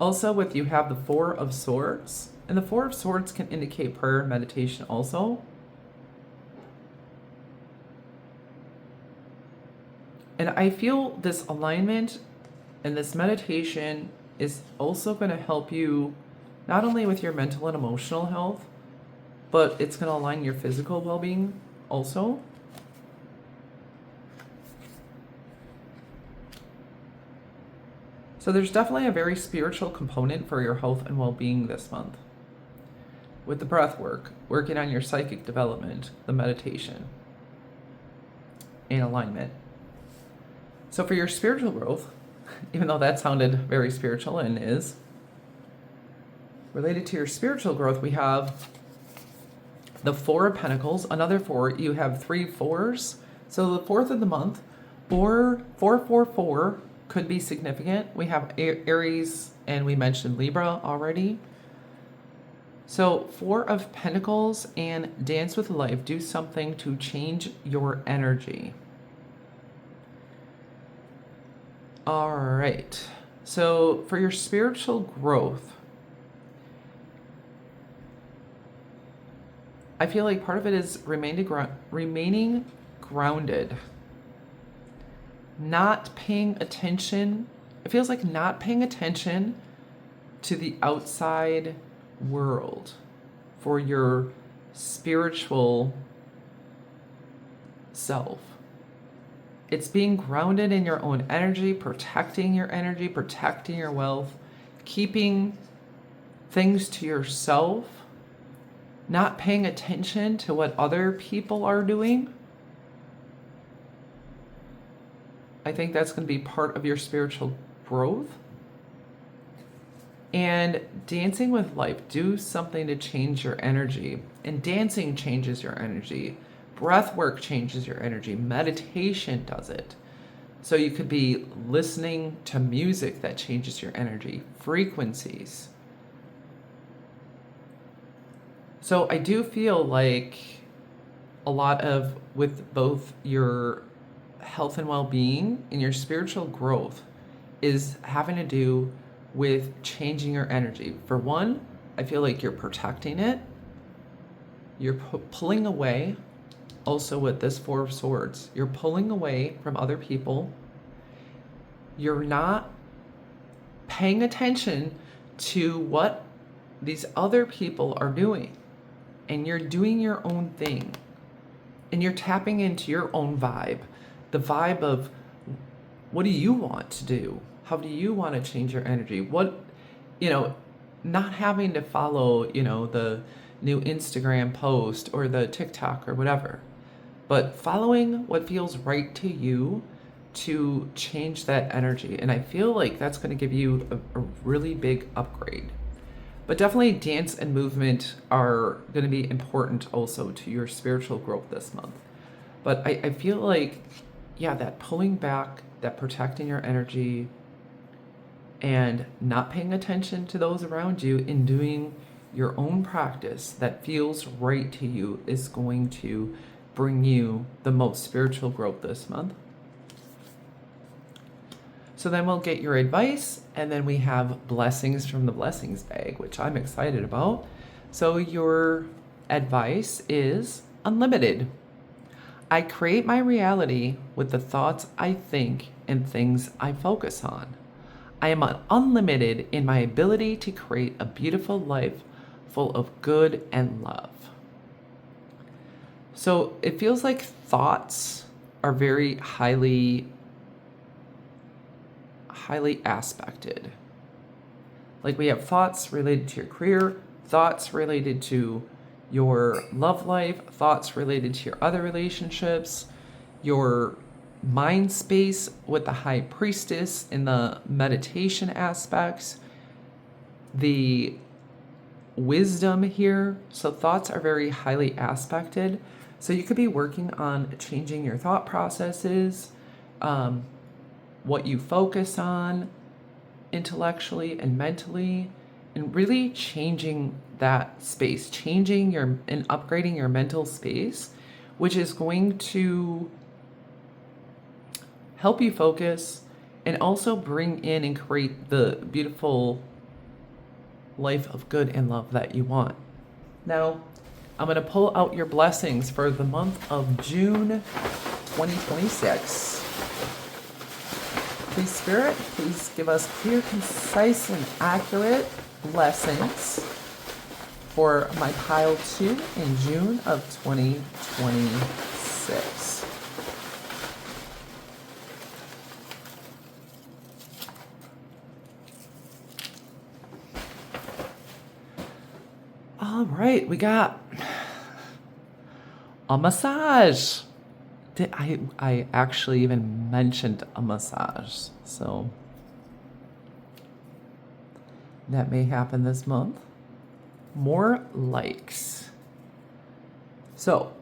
S1: Also, with you have the Four of Swords. And the Four of Swords can indicate prayer and meditation also. And I feel this alignment and this meditation is also going to help you not only with your mental and emotional health, but it's going to align your physical well-being also. So there's definitely a very spiritual component for your health and well-being this month. With the breath work, working on your psychic development, the meditation, and alignment. So for your spiritual growth, even though that sounded very spiritual and is, related to your spiritual growth, we have the Four of Pentacles, another four. You have 3 fours. So the 4th of the month, or 444 could be significant. We have Aries and we mentioned Libra already. So 4 of Pentacles and Dance with Life, do something to change your energy. All right. So for your spiritual growth, I feel like part of it is remaining grounded. Not paying attention. It feels like not paying attention to the outside world for your spiritual self. It's being grounded in your own energy, protecting your energy, protecting your wealth, keeping things to yourself, not paying attention to what other people are doing. I think that's going to be part of your spiritual growth. And dancing with life, do something to change your energy. And dancing changes your energy. Breath work changes your energy. Meditation does it. So you could be listening to music that changes your energy, frequencies. So I do feel like a lot of, with both your health and well-being and your spiritual growth, is having to do with changing your energy. For one, I feel like you're protecting it. You're pulling away. Also with this Four of Swords, you're pulling away from other people. You're not paying attention to what these other people are doing. And you're doing your own thing. And you're tapping into your own vibe. The vibe of, what do you want to do? How do you want to change your energy? What, not having to follow, the new Instagram post or the TikTok or whatever, but following what feels right to you to change that energy. And I feel like that's going to give you a really big upgrade. But definitely dance and movement are going to be important also to your spiritual growth this month. But I feel like, that pulling back, that protecting your energy, and not paying attention to those around you and doing your own practice that feels right to you is going to bring you the most spiritual growth this month. So then we'll get your advice, and then we have blessings from the blessings bag, which I'm excited about. So your advice is unlimited. I create my reality with the thoughts I think and things I focus on. I am unlimited in my ability to create a beautiful life full of good and love. So it feels like thoughts are very highly aspected. Like we have thoughts related to your career, thoughts related to your love life, thoughts related to your other relationships, your mind space with the high priestess in the meditation aspects, the wisdom here. So thoughts are very highly aspected. So you could be working on changing your thought processes, what you focus on intellectually and mentally, and really changing that space, changing your and upgrading your mental space, which is going to help you focus and also bring in and create the beautiful life of good and love that you want. Now, I'm going to pull out your blessings for the month of June 2026. Please, Spirit, please give us clear, concise, and accurate blessings for my pile 2 in June of 2026. All right, we got a massage. I actually even mentioned a massage, so that may happen this month. More likes. So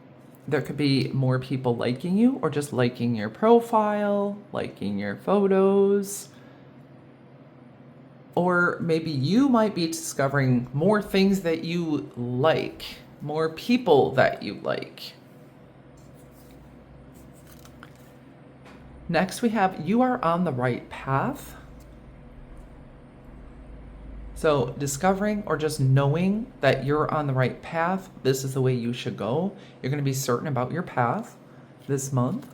S1: there could be more people liking you or just liking your profile, liking your photos. Or maybe you might be discovering more things that you like, more people that you like. Next, we have you are on the right path. So discovering or just knowing that you're on the right path, this is the way you should go. You're going to be certain about your path this month.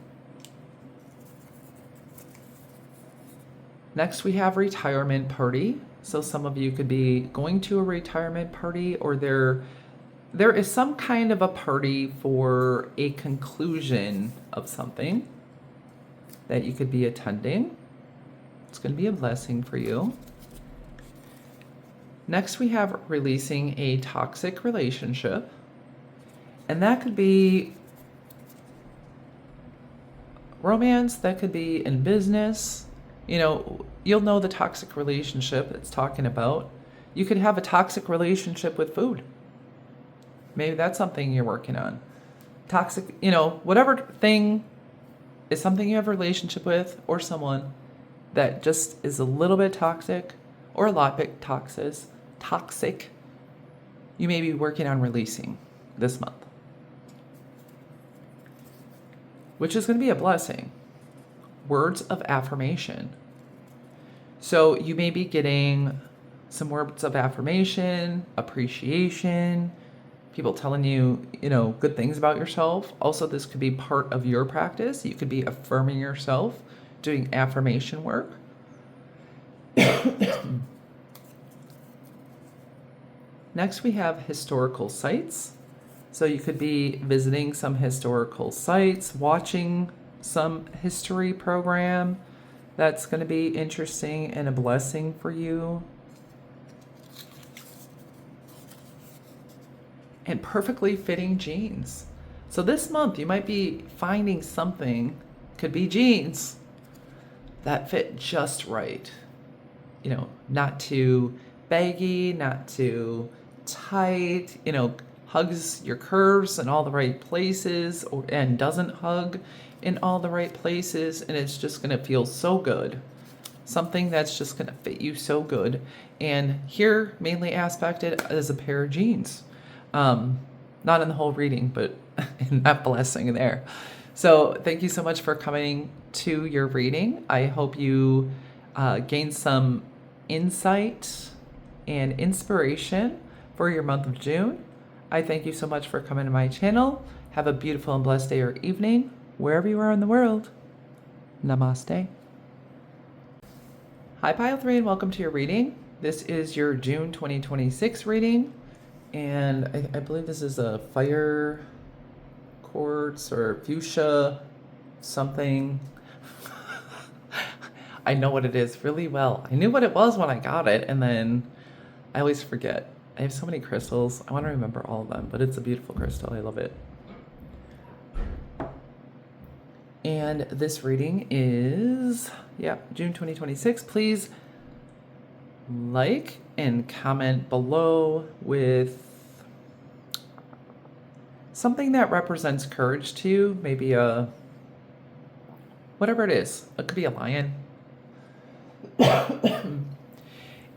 S1: Next, we have retirement party. So some of you could be going to a retirement party, or there is some kind of a party for a conclusion of something that you could be attending. It's going to be a blessing for you. Next, we have releasing a toxic relationship. And that could be romance, that could be in business. You know, you'll know the toxic relationship it's talking about. You could have a toxic relationship with food. Maybe that's something you're working on. Toxic, you know, whatever thing is something you have a relationship with or someone that just is a little bit toxic or a lot bit toxic, you may be working on releasing this month, which is going to be a blessing. Words of affirmation. So you may be getting some words of affirmation, appreciation, people telling you, you know, good things about yourself. Also, this could be part of your practice. You could be affirming yourself, doing affirmation work. Next, we have historical sites. So you could be visiting some historical sites, watching some history program. That's going to be interesting and a blessing for you. And perfectly fitting jeans. So this month you might be finding something, could be jeans, that fit just right. You know, not too baggy, not too tight, you know, hugs your curves in all the right places and doesn't hug in all the right places, and it's just going to feel so good. Something that's just going to fit you so good. And here, mainly aspected as a pair of jeans. Not in the whole reading, but in that blessing there. So thank you so much for coming to your reading. I hope you gained some insight and inspiration for your month of June. I thank you so much for coming to my channel. Have a beautiful and blessed day or evening, wherever you are in the world. Namaste. Hi, Pile 3, and welcome to your reading. This is your June 2026 reading. And I believe this is a fire quartz or fuchsia something. I know what it is really well. I knew what it was when I got it, and then I always forget. I have so many crystals. I want to remember all of them, but it's a beautiful crystal. I love it. And this reading is, June 2026. Please like and comment below with something that represents courage to you. Maybe whatever it is. It could be a lion.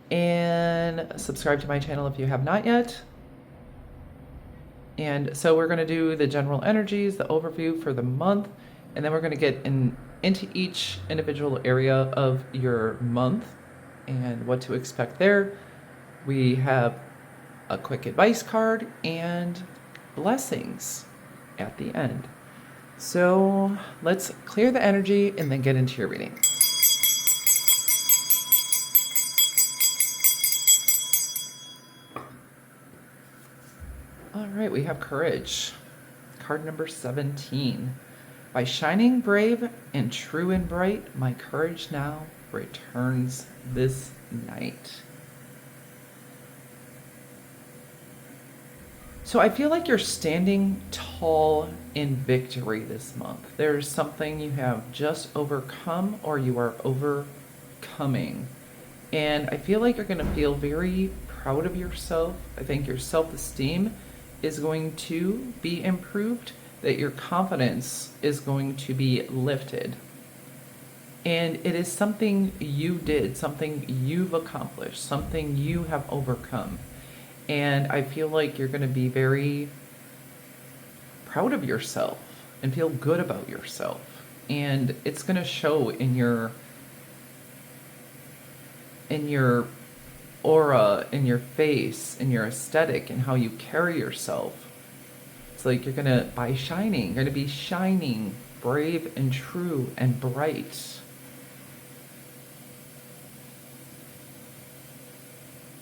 S1: And subscribe to my channel if you have not yet. And so we're going to do the general energies, the overview for the month, and then we're going to get into each individual area of your month and what to expect there. We have a quick advice card and blessings at the end. So let's clear the energy and then get into your reading. All right, we have courage. Card number 17. By shining brave and true and bright, my courage now returns this night. So I feel like you're standing tall in victory this month. There's something you have just overcome or you are overcoming. And I feel like you're going to feel very proud of yourself. I think your self-esteem is going to be improved, that your confidence is going to be lifted. And it is something you did, something you've accomplished, something you have overcome. And I feel like you're going to be very proud of yourself and feel good about yourself. And it's going to show in your aura, in your face, in your aesthetic, and how you carry yourself. It's like you're going to, by shining, you're going to be shining, brave and true and bright.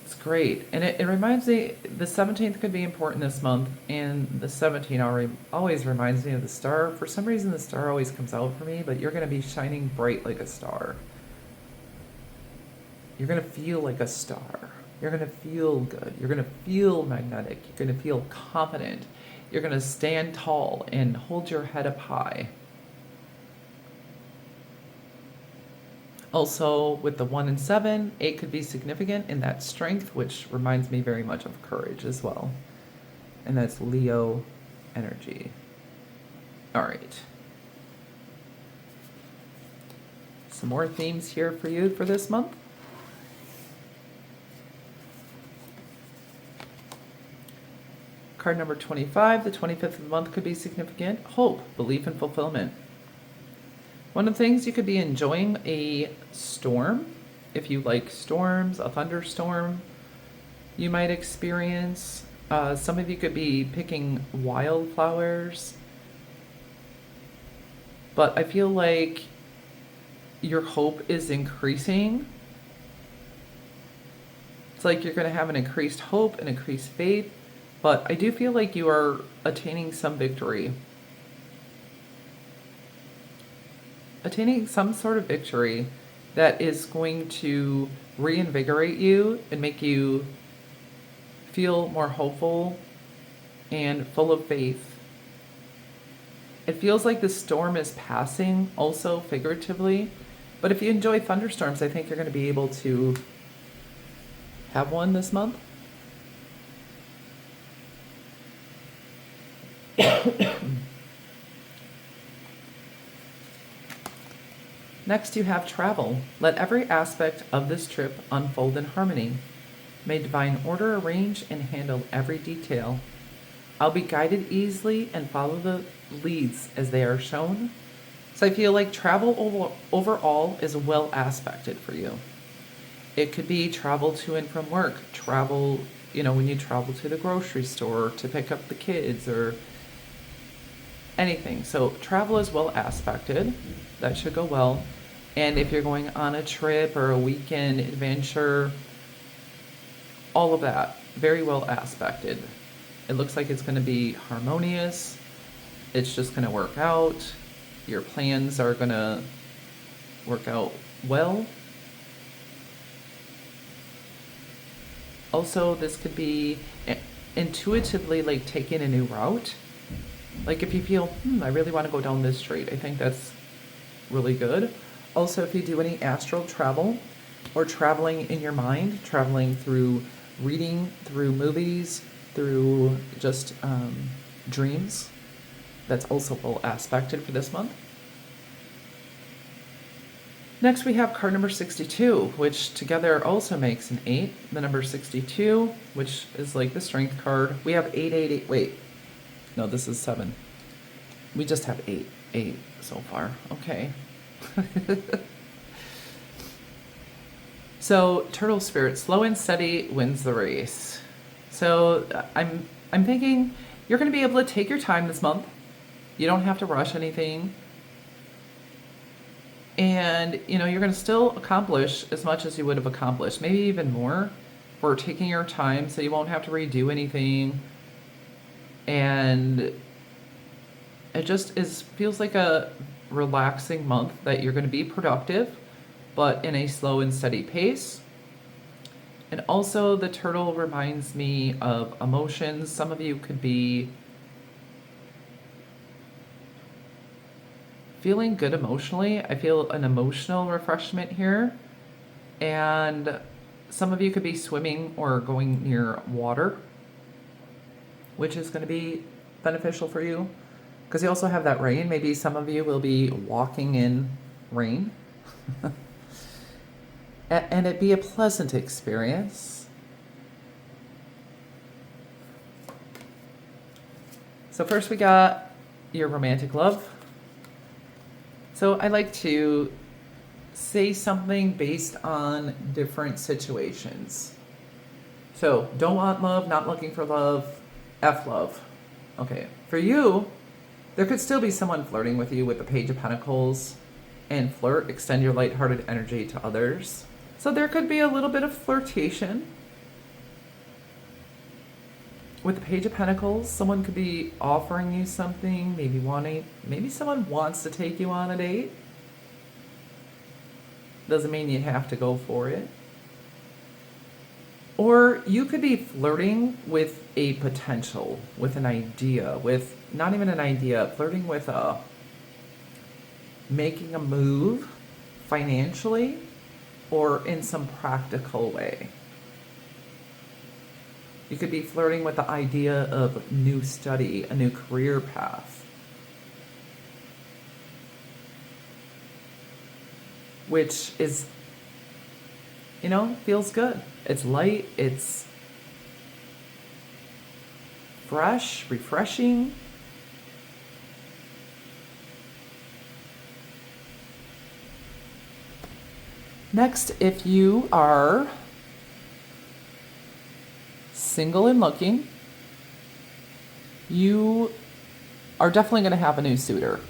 S1: It's great. And it reminds me, the 17th could be important this month, and the 17th always reminds me of the star. For some reason, the star always comes out for me, but you're going to be shining bright like a star. You're going to feel like a star. You're going to feel good. You're going to feel magnetic. You're going to feel confident. You're going to stand tall and hold your head up high. Also, with the 1 and 7, 8 could be significant in that strength, which reminds me very much of courage as well. And that's Leo energy. All right. Some more themes here for you for this month. Card number 25, the 25th of the month could be significant. Hope, belief, and fulfillment. One of the things, you could be enjoying a storm. If you like storms, a thunderstorm you might experience. Some of you could be picking wildflowers. But I feel like your hope is increasing. It's like you're going to have an increased hope and increased faith. But I do feel like you are attaining some victory. Attaining some sort of victory that is going to reinvigorate you and make you feel more hopeful and full of faith. It feels like the storm is passing, also figuratively. But if you enjoy thunderstorms, I think you're going to be able to have one this month. Next, you have travel. Let every aspect of this trip unfold in harmony. May divine order arrange and handle every detail. I'll be guided easily and follow the leads as they are shown. So I feel like travel overall is well aspected for you. It could be travel to and from work, travel, when you travel to the grocery store to pick up the kids or anything. So travel is well aspected. That should go well. And if you're going on a trip or a weekend adventure, all of that, very well aspected. It looks like it's going to be harmonious. It's just going to work out. your plans are going to work out well. Also, this could be intuitively like taking a new route. Like if you feel, I really want to go down this street, I think that's really good. Also, if you do any astral travel or traveling in your mind, traveling through reading, through movies, through just dreams, that's also well aspected for this month. Next, we have card number 62, which together also makes an 8. The number 62, which is like the strength card. We have 888. Wait, no, this is 7. We just have 8 so far. Okay. So, Turtle Spirit, slow and steady wins the race. So, I'm thinking you're going to be able to take your time this month. You don't have to rush anything. And, you're going to still accomplish as much as you would have accomplished, maybe even more, for taking your time so you won't have to redo anything. And it just feels like a relaxing month that you're going to be productive, but in a slow and steady pace. And also the turtle reminds me of emotions. Some of you could be feeling good emotionally. I feel an emotional refreshment here. And some of you could be swimming or going near water, which is going to be beneficial for you. Because you also have that rain. Maybe some of you will be walking in rain. And it be a pleasant experience. So first we got your romantic love. So I like to say something based on different situations. So don't want love, not looking for love, F love. Okay, for you, there could still be someone flirting with you with the Page of Pentacles. And flirt, extend your lighthearted energy to others. So there could be a little bit of flirtation. With the Page of Pentacles, someone could be offering you something, maybe someone wants to take you on a date. Doesn't mean you have to go for it. Or you could be flirting with a potential, with an idea, with not even an idea, flirting with making a move financially or in some practical way. You could be flirting with the idea of new study, a new career path, which is, feels good. It's light, it's fresh, refreshing. Next, if you are single and looking, you are definitely going to have a new suitor.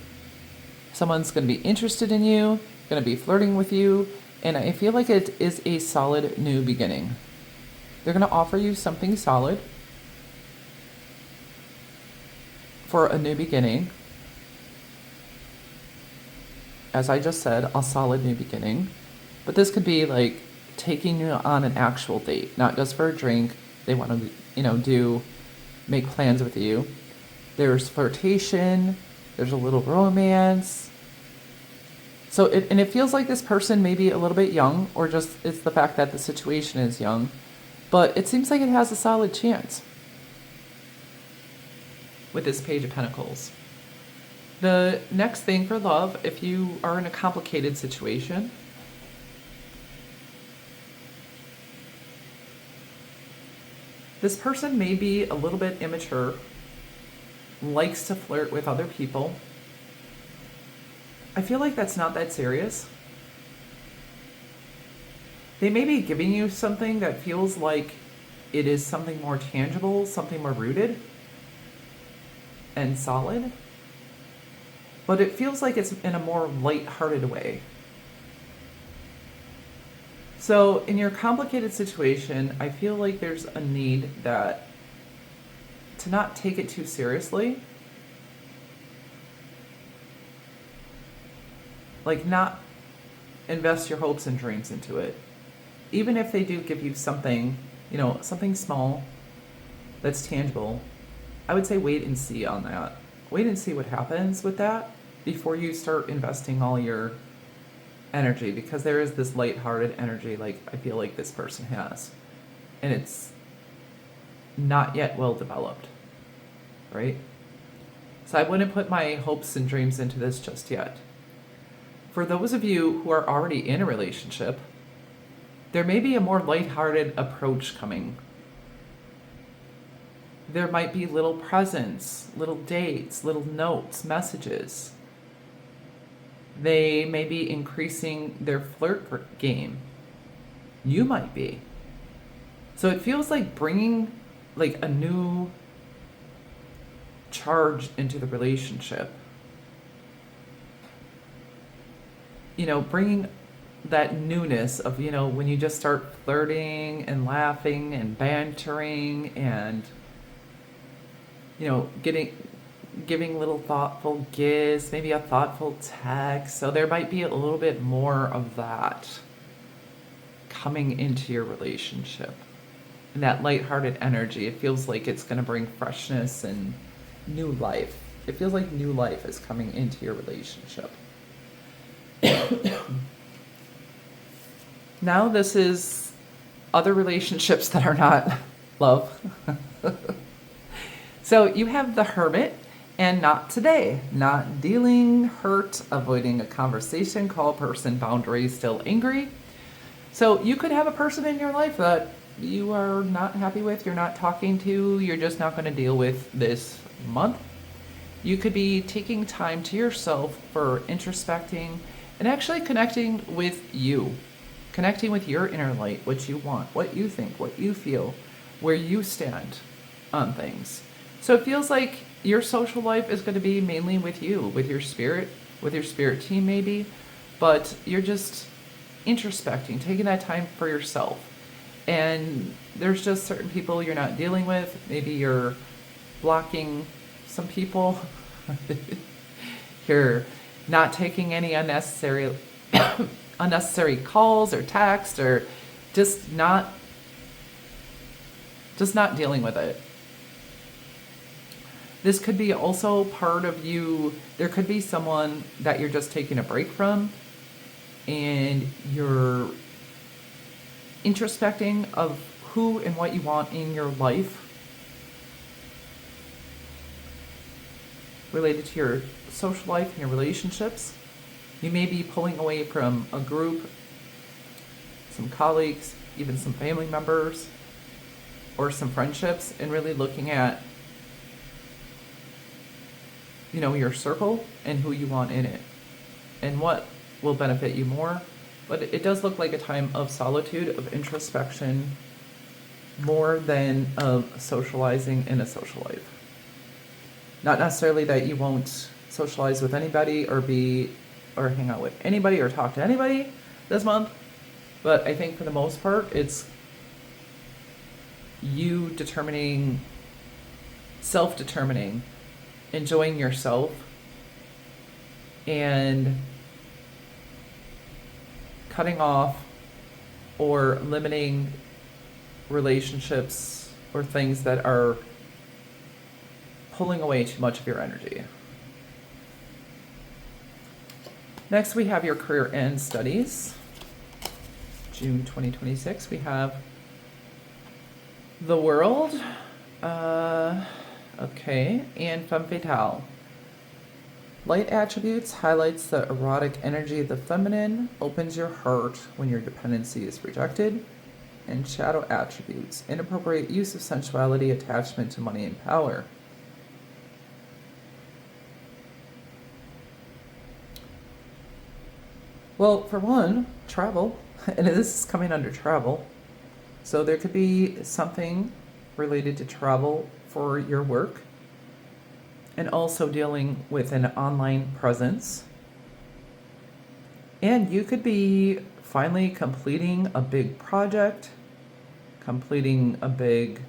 S1: Someone's going to be interested in you, going to be flirting with you, and I feel like it is a solid new beginning. They're going to offer you something solid for a new beginning. As I just said, a solid new beginning. But this could be like taking you on an actual date, not just for a drink. They want to, make plans with you. There's flirtation. There's a little romance. So it feels like this person may be a little bit young, or just it's the fact that the situation is young. But it seems like it has a solid chance with this Page of Pentacles. The next thing for love, if you are in a complicated situation, this person may be a little bit immature, likes to flirt with other people. I feel like that's not that serious. They may be giving you something that feels like it is something more tangible, something more rooted and solid. But it feels like it's in a more light-hearted way. So in your complicated situation, I feel like there's a need to not take it too seriously. like not invest your hopes and dreams into it. Even if they do give you something, something small that's tangible, I would say wait and see on that. Wait and see what happens with that before you start investing all your energy, because there is this lighthearted energy like I feel like this person has. And it's not yet well developed, right? So I wouldn't put my hopes and dreams into this just yet. For those of you who are already in a relationship, there may be a more lighthearted approach coming. There might be little presents, little dates, little notes, messages. They may be increasing their flirt game. You might be. So it feels like bringing like a new charge into the relationship. Bringing that newness of, when you just start flirting and laughing and bantering and, giving little thoughtful gifts, maybe a thoughtful text. So there might be a little bit more of that coming into your relationship. And that lighthearted energy, it feels like it's going to bring freshness and new life. It feels like new life is coming into your relationship. Now this is other relationships that are not love. So you have the Hermit and not today. Not dealing, hurt, avoiding a conversation, call person, boundaries, still angry. So you could have a person in your life that you are not happy with, you're not talking to, you're just not going to deal with this month. You could be taking time to yourself for introspecting and actually connecting with you. Connecting with your inner light, what you want, what you think, what you feel, where you stand on things. So it feels like your social life is going to be mainly with you, with your spirit team maybe, but you're just introspecting, taking that time for yourself. And there's just certain people you're not dealing with. Maybe you're blocking some people. You're not taking any unnecessary calls or text, or just not dealing with it. This could be also part of you. There could be someone that you're just taking a break from and you're introspecting of who and what you want in your life related to your social life and your relationships. You may be pulling away from a group, some colleagues, even some family members, or some friendships, and really looking at, your circle and who you want in it and what will benefit you more. But it does look like a time of solitude, of introspection, more than of socializing in a social life. Not necessarily that you won't socialize with anybody or hang out with anybody or talk to anybody this month, but I think for the most part, it's you self-determining, enjoying yourself, and cutting off or limiting relationships or things that are pulling away too much of your energy. Next, we have your career and studies. June 2026, we have the World, and Femme Fatale. Light attributes highlights the erotic energy of the feminine, opens your heart when your dependency is rejected. And shadow attributes, inappropriate use of sensuality, attachment to money and power. Well, for one, travel, and this is coming under travel. So there could be something related to travel for your work, and also dealing with an online presence. And you could be finally completing a big project, completing a big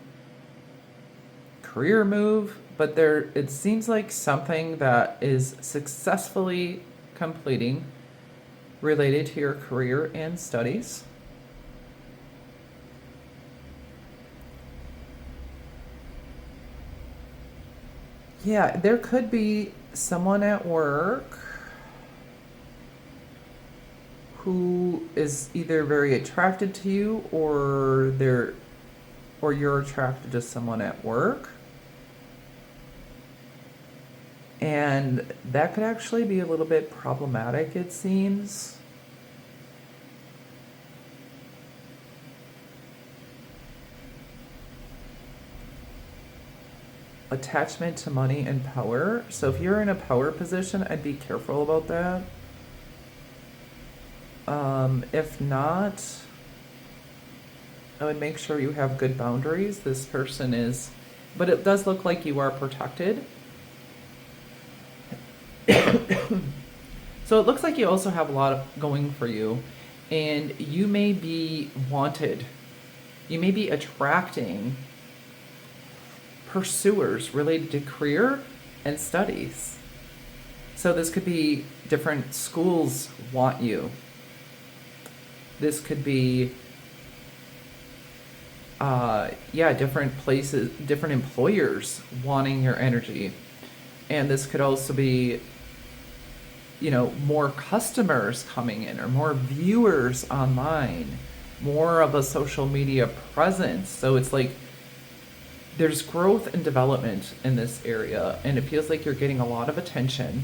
S1: career move, but it seems like something that is successfully completing, related to your career and studies. Yeah, there could be someone at work who is either very attracted to you, or you're attracted to someone at work. And that could actually be a little bit problematic, it seems. Attachment to money and power. So if you're in a power position, I'd be careful about that. If not, I would make sure you have good boundaries. This person is, but it does look like you are protected. So it looks like you also have a lot of going for you, and you may be wanted. You may be attracting pursuers related to career and studies. So this could be different schools want you. This could be, different places, different employers wanting your energy. And this could also be, more customers coming in, or more viewers online, more of a social media presence. So it's like there's growth and development in this area, and it feels like you're getting a lot of attention.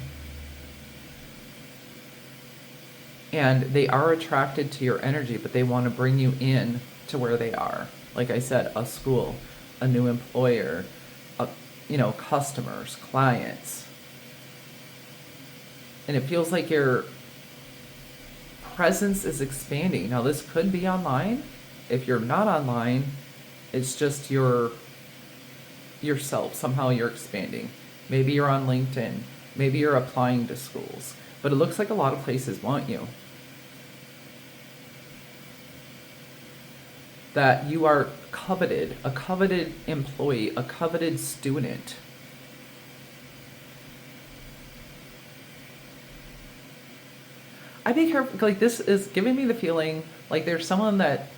S1: And they are attracted to your energy, but they want to bring you in to where they are. Like I said, a school, a new employer, customers, clients. And it feels like your presence is expanding. Now, this could be online. If you're not online, it's just yourself. Somehow you're expanding. Maybe you're on LinkedIn. Maybe you're applying to schools. But it looks like a lot of places want you. That you are coveted, a coveted employee, a coveted student. I'd be careful, like this is giving me the feeling like there's someone that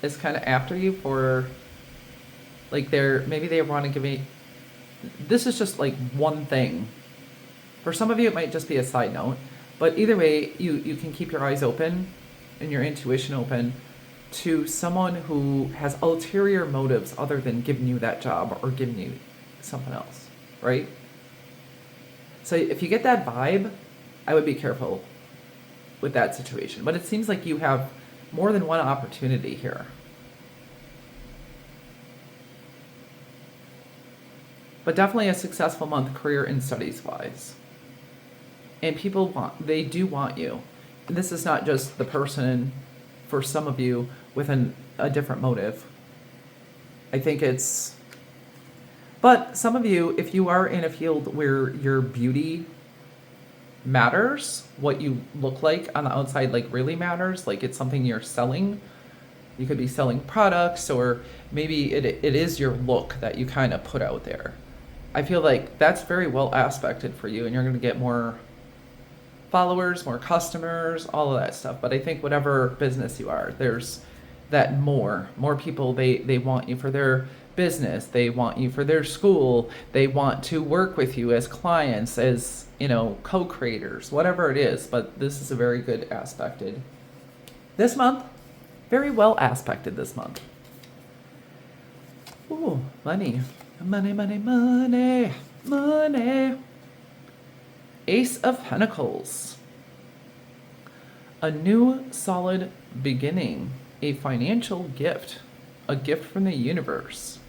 S1: is kind of after you for, like maybe they want to give me, this is just like one thing. For some of you, it might just be a side note, but either way, you can keep your eyes open and your intuition open to someone who has ulterior motives other than giving you that job or giving you something else, right? So if you get that vibe, I would be careful with that situation. But it seems like you have more than one opportunity here. But definitely a successful month career and studies wise. And they do want you. And this is not just the person, for some of you, with a different motive. I think but some of you, if you are in a field where your beauty matters, what you look like on the outside like really matters, like it's something you're selling. You could be selling products, or maybe it is your look that you kind of put out there. I feel like that's very well aspected for you, and you're going to get more followers, more customers, all of that stuff. But I think whatever business you are, there's that more people, they want you for their business, they want you for their school, they want to work with you as clients, as co-creators, whatever it is. But this is a very good aspected this month, very well aspected this month. Ooh, money. Ace of Pentacles. A new solid beginning, a financial gift, a gift from the universe.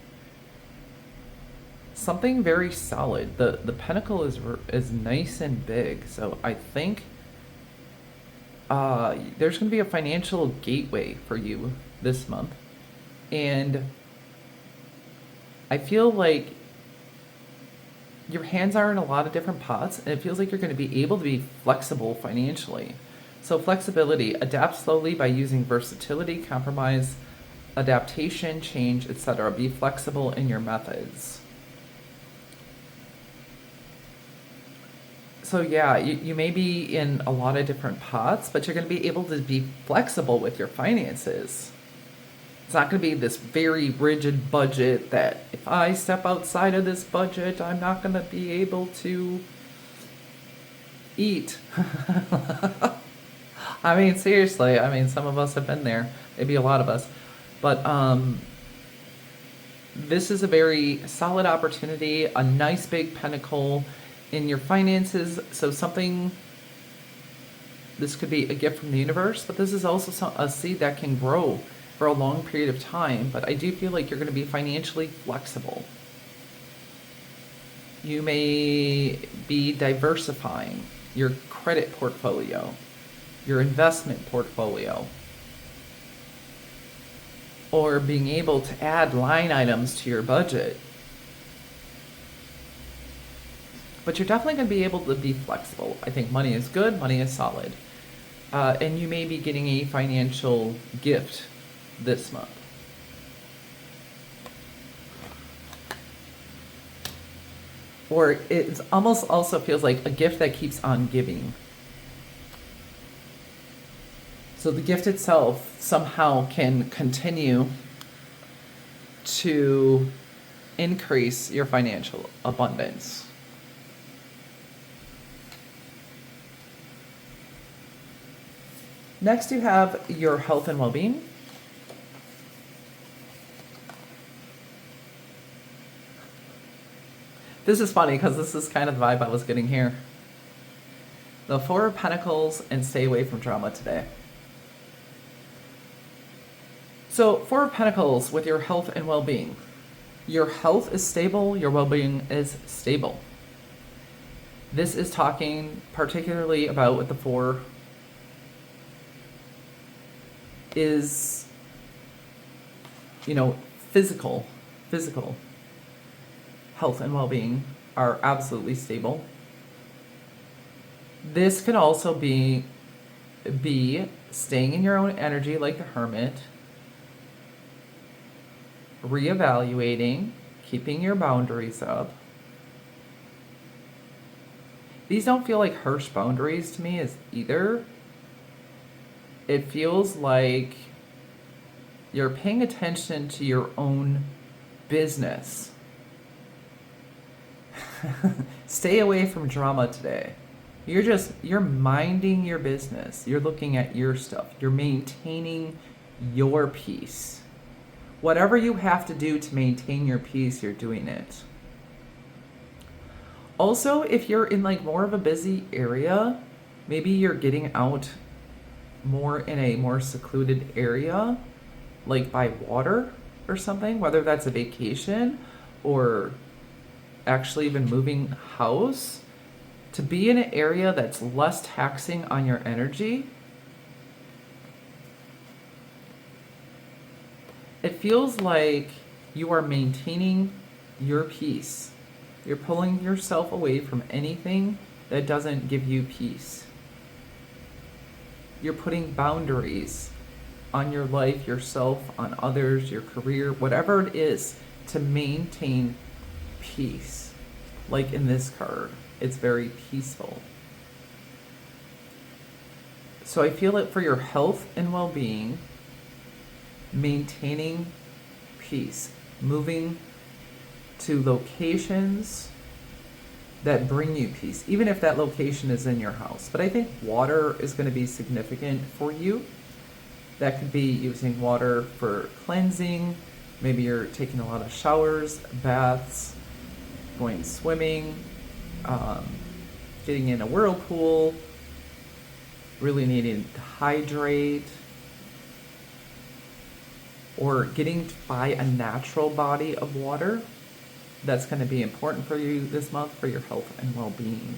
S1: Something very solid. The pentacle is nice and big, so I think there's going to be a financial gateway for you this month. And I feel like your hands are in a lot of different pots, and it feels like you're going to be able to be flexible financially. So flexibility, adapt slowly by using versatility, compromise, adaptation, change, etc. Be flexible in your methods. So yeah, you may be in a lot of different pots, but you're going to be able to be flexible with your finances. It's not going to be this very rigid budget that if I step outside of this budget, I'm not going to be able to eat. I mean, seriously, I mean, some of us have been there, maybe a lot of us. But this is a very solid opportunity, a nice big pinnacle in your finances. So something, this could be a gift from the universe, but this is also a seed that can grow for a long period of time. But I do feel like you're going to be financially flexible. You may be diversifying your credit portfolio, your investment portfolio, or being able to add line items to your budget. But you're definitely going to be able to be flexible. I think money is good, money is solid. And you may be getting a financial gift this month. Or it almost also feels like a gift that keeps on giving. So the gift itself somehow can continue to increase your financial abundance. Next, you have your health and well-being. This is funny because this is kind of the vibe I was getting here. The Four of Pentacles and stay away from drama today. So, Four of Pentacles with your health and well-being. Your health is stable, your well-being is stable. This is talking particularly about what the Four is, physical health and well-being are absolutely stable. This could also be staying in your own energy like the Hermit, reevaluating, keeping your boundaries up. These don't feel like harsh boundaries to me as either. It feels like you're paying attention to your own business. Stay away from drama today. You're minding your business. You're looking at your stuff. You're maintaining your peace. Whatever you have to do to maintain your peace, you're doing it. Also, if you're in like more of a busy area, maybe you're getting out more in a more secluded area, like by water or something, whether that's a vacation or actually even moving house, to be in an area that's less taxing on your energy. It feels like you are maintaining your peace. You're pulling yourself away from anything that doesn't give you peace. You're putting boundaries on your life, yourself, on others, your career, whatever it is, to maintain peace. Like in this card, it's very peaceful. So I feel it for your health and well-being, maintaining peace, moving to locations that bring you peace, even if that location is in your house. But I think water is going to be significant for you. That could be using water for cleansing. Maybe you're taking a lot of showers, baths, going swimming, getting in a whirlpool, really needing to hydrate, or getting by a natural body of water. That's going to be important for you this month for your health and well-being.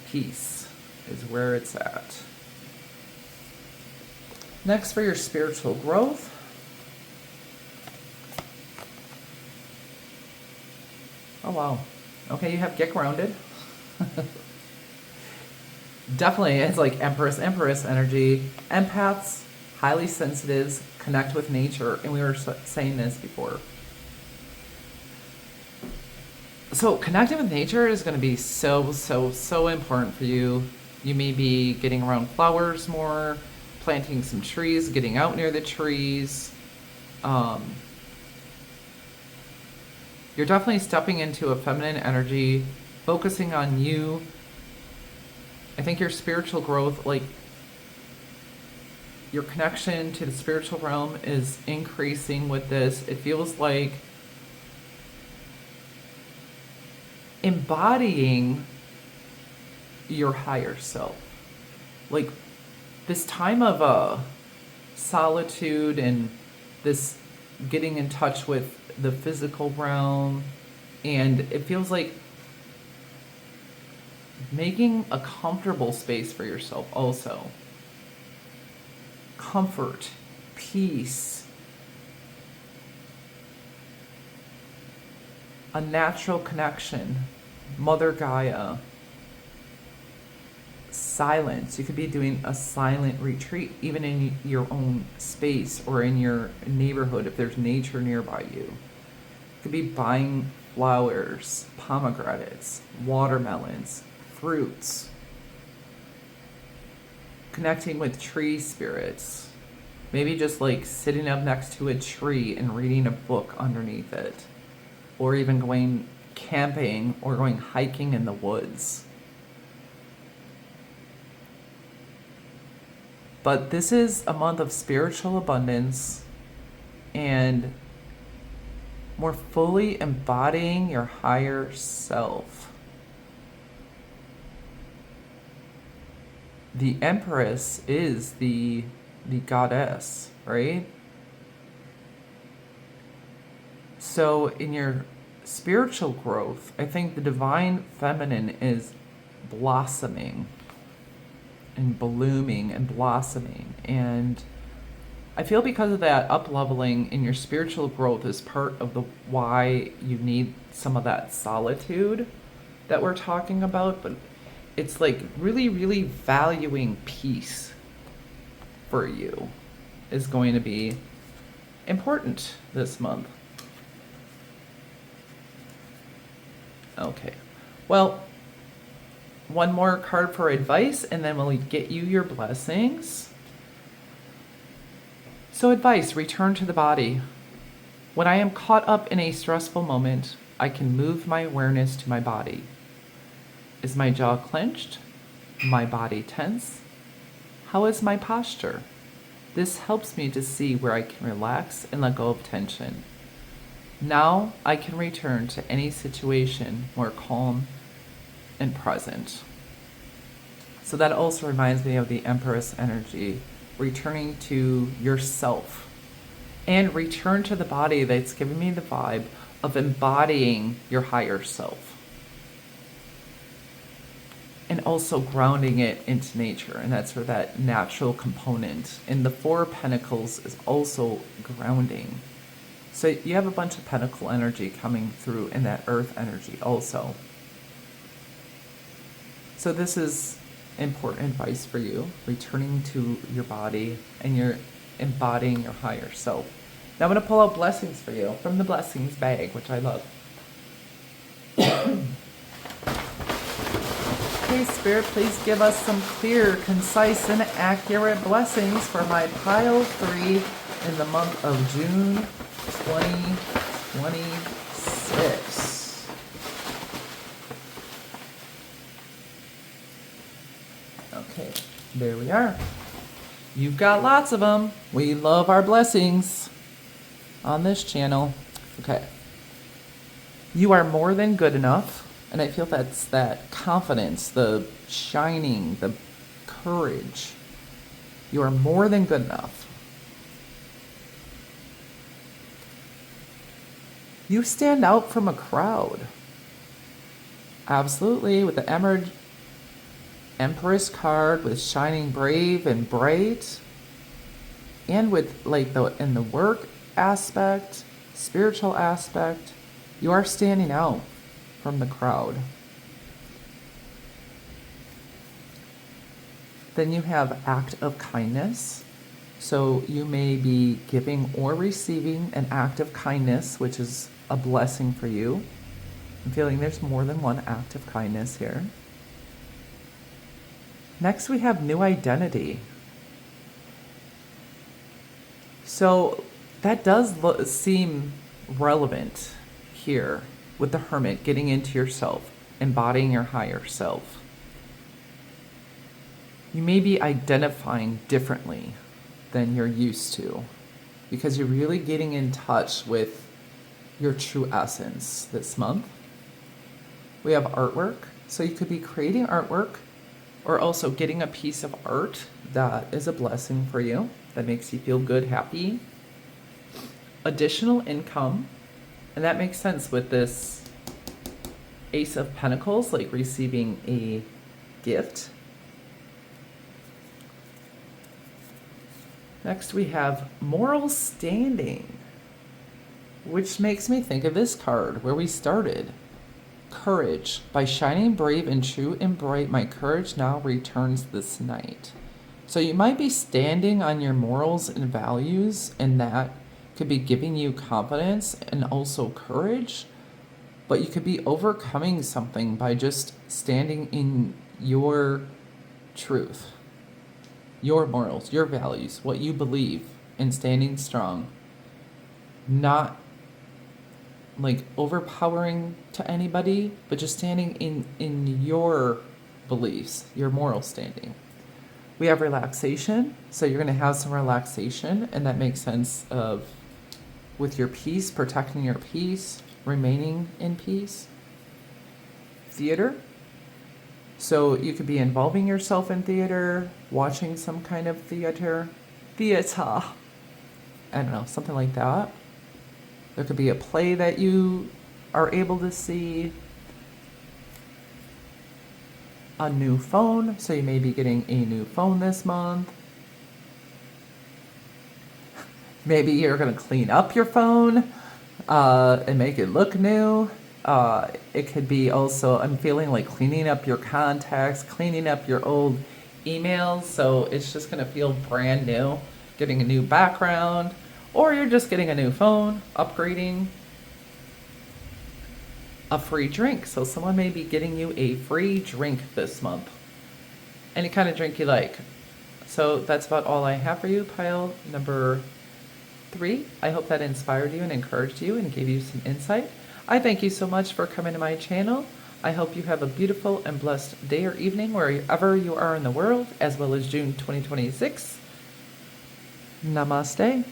S1: Peace is where it's at. Next, for your spiritual growth. Oh, wow. Okay, you have get grounded. Definitely, it's like Empress energy. Empaths, highly sensitives, connect with nature. And we were saying this before. So connecting with nature is going to be so important for you. You may be getting around flowers more, planting some trees, getting out near the trees. You're definitely stepping into a feminine energy, focusing on you. I think your spiritual growth, like your connection to the spiritual realm, is increasing with this. It feels like embodying your higher self. Like this time of solitude and this getting in touch with the physical realm, and it feels like making a comfortable space for yourself also. Comfort, peace, a natural connection, Mother Gaia, silence. You could be doing a silent retreat, even in your own space or in your neighborhood if there's nature nearby you. You could be buying flowers, pomegranates, watermelons, fruits, connecting with tree spirits, maybe just like sitting up next to a tree and reading a book underneath it, or even going camping or going hiking in the woods. But this is a month of spiritual abundance and more fully embodying your higher self. The Empress is the goddess, right? So in your spiritual growth, I think the divine feminine is blossoming and blooming and blossoming. And I feel because of that, up leveling in your spiritual growth is part of the why you need some of that solitude that we're talking about. But it's like really valuing peace for you is going to be important this month. Okay, well, one more card for advice, and then we'll get you your blessings. So advice, return to the body. When I am caught up in a stressful moment, I can move my awareness to my body. Is my jaw clenched? My body tense? How is my posture? This helps me to see where I can relax and let go of tension. Now I can return to any situation more calm and present. So that also reminds me of the Empress energy, returning to yourself, and return to the body. That's giving me the vibe of embodying your higher self and also grounding it into nature. And that's where that natural component in the Four of Pentacles is also grounding. So you have a bunch of pentacle energy coming through in that earth energy also. So this is important advice for you, returning to your body and you're embodying your higher self. Now I'm going to pull out blessings for you from the blessings bag, which I love. Okay, Spirit, please give us some clear, concise, and accurate blessings for my pile 3 in the month of June 2026. Okay, there we are. You've got lots of them. We love our blessings on this channel. Okay. You are more than good enough. And I feel that's that confidence, the shining, the courage. You are more than good enough. You stand out from a crowd. Absolutely, with the Empress card, with shining brave and bright, and with like in the work aspect, spiritual aspect, you are standing out from the crowd. Then you have act of kindness. So you may be giving or receiving an act of kindness, which is a blessing for you. I'm feeling there's more than one act of kindness here. Next, we have new identity. So that does seem relevant here with the Hermit, getting into yourself, embodying your higher self. You may be identifying differently than you're used to because you're really getting in touch with your true essence this month. We have artwork, so you could be creating artwork or also getting a piece of art that is a blessing for you, that makes you feel good, happy. Additional income, and that makes sense with this Ace of Pentacles, like receiving a gift. Next we have moral standing, which makes me think of this card where we started. Courage. By shining brave and true and bright, my courage now returns this night. So you might be standing on your morals and values, and that could be giving you confidence and also courage, but you could be overcoming something by just standing in your truth, your morals, your values, what you believe, and standing strong. Not like overpowering to anybody, but just standing in your beliefs, your moral standing. We have relaxation, so you're going to have some relaxation, and that makes sense of with your peace, protecting your peace, remaining in peace. Theater, so you could be involving yourself in theater, watching some kind of theater, I don't know, something like that. There could be a play that you are able to see. A new phone, so you may be getting a new phone this month. Maybe you're going to clean up your phone and make it look new. It could be also, I'm feeling like cleaning up your contacts, cleaning up your old emails, so it's just going to feel brand new. Getting a new background, or you're just getting a new phone, upgrading. A free drink, so someone may be getting you a free drink this month. Any kind of drink you like. So that's about all I have for you, pile number 3. I hope that inspired you and encouraged you and gave you some insight. I thank you so much for coming to my channel. I hope you have a beautiful and blessed day or evening wherever you are in the world, as well as June 2026. Namaste.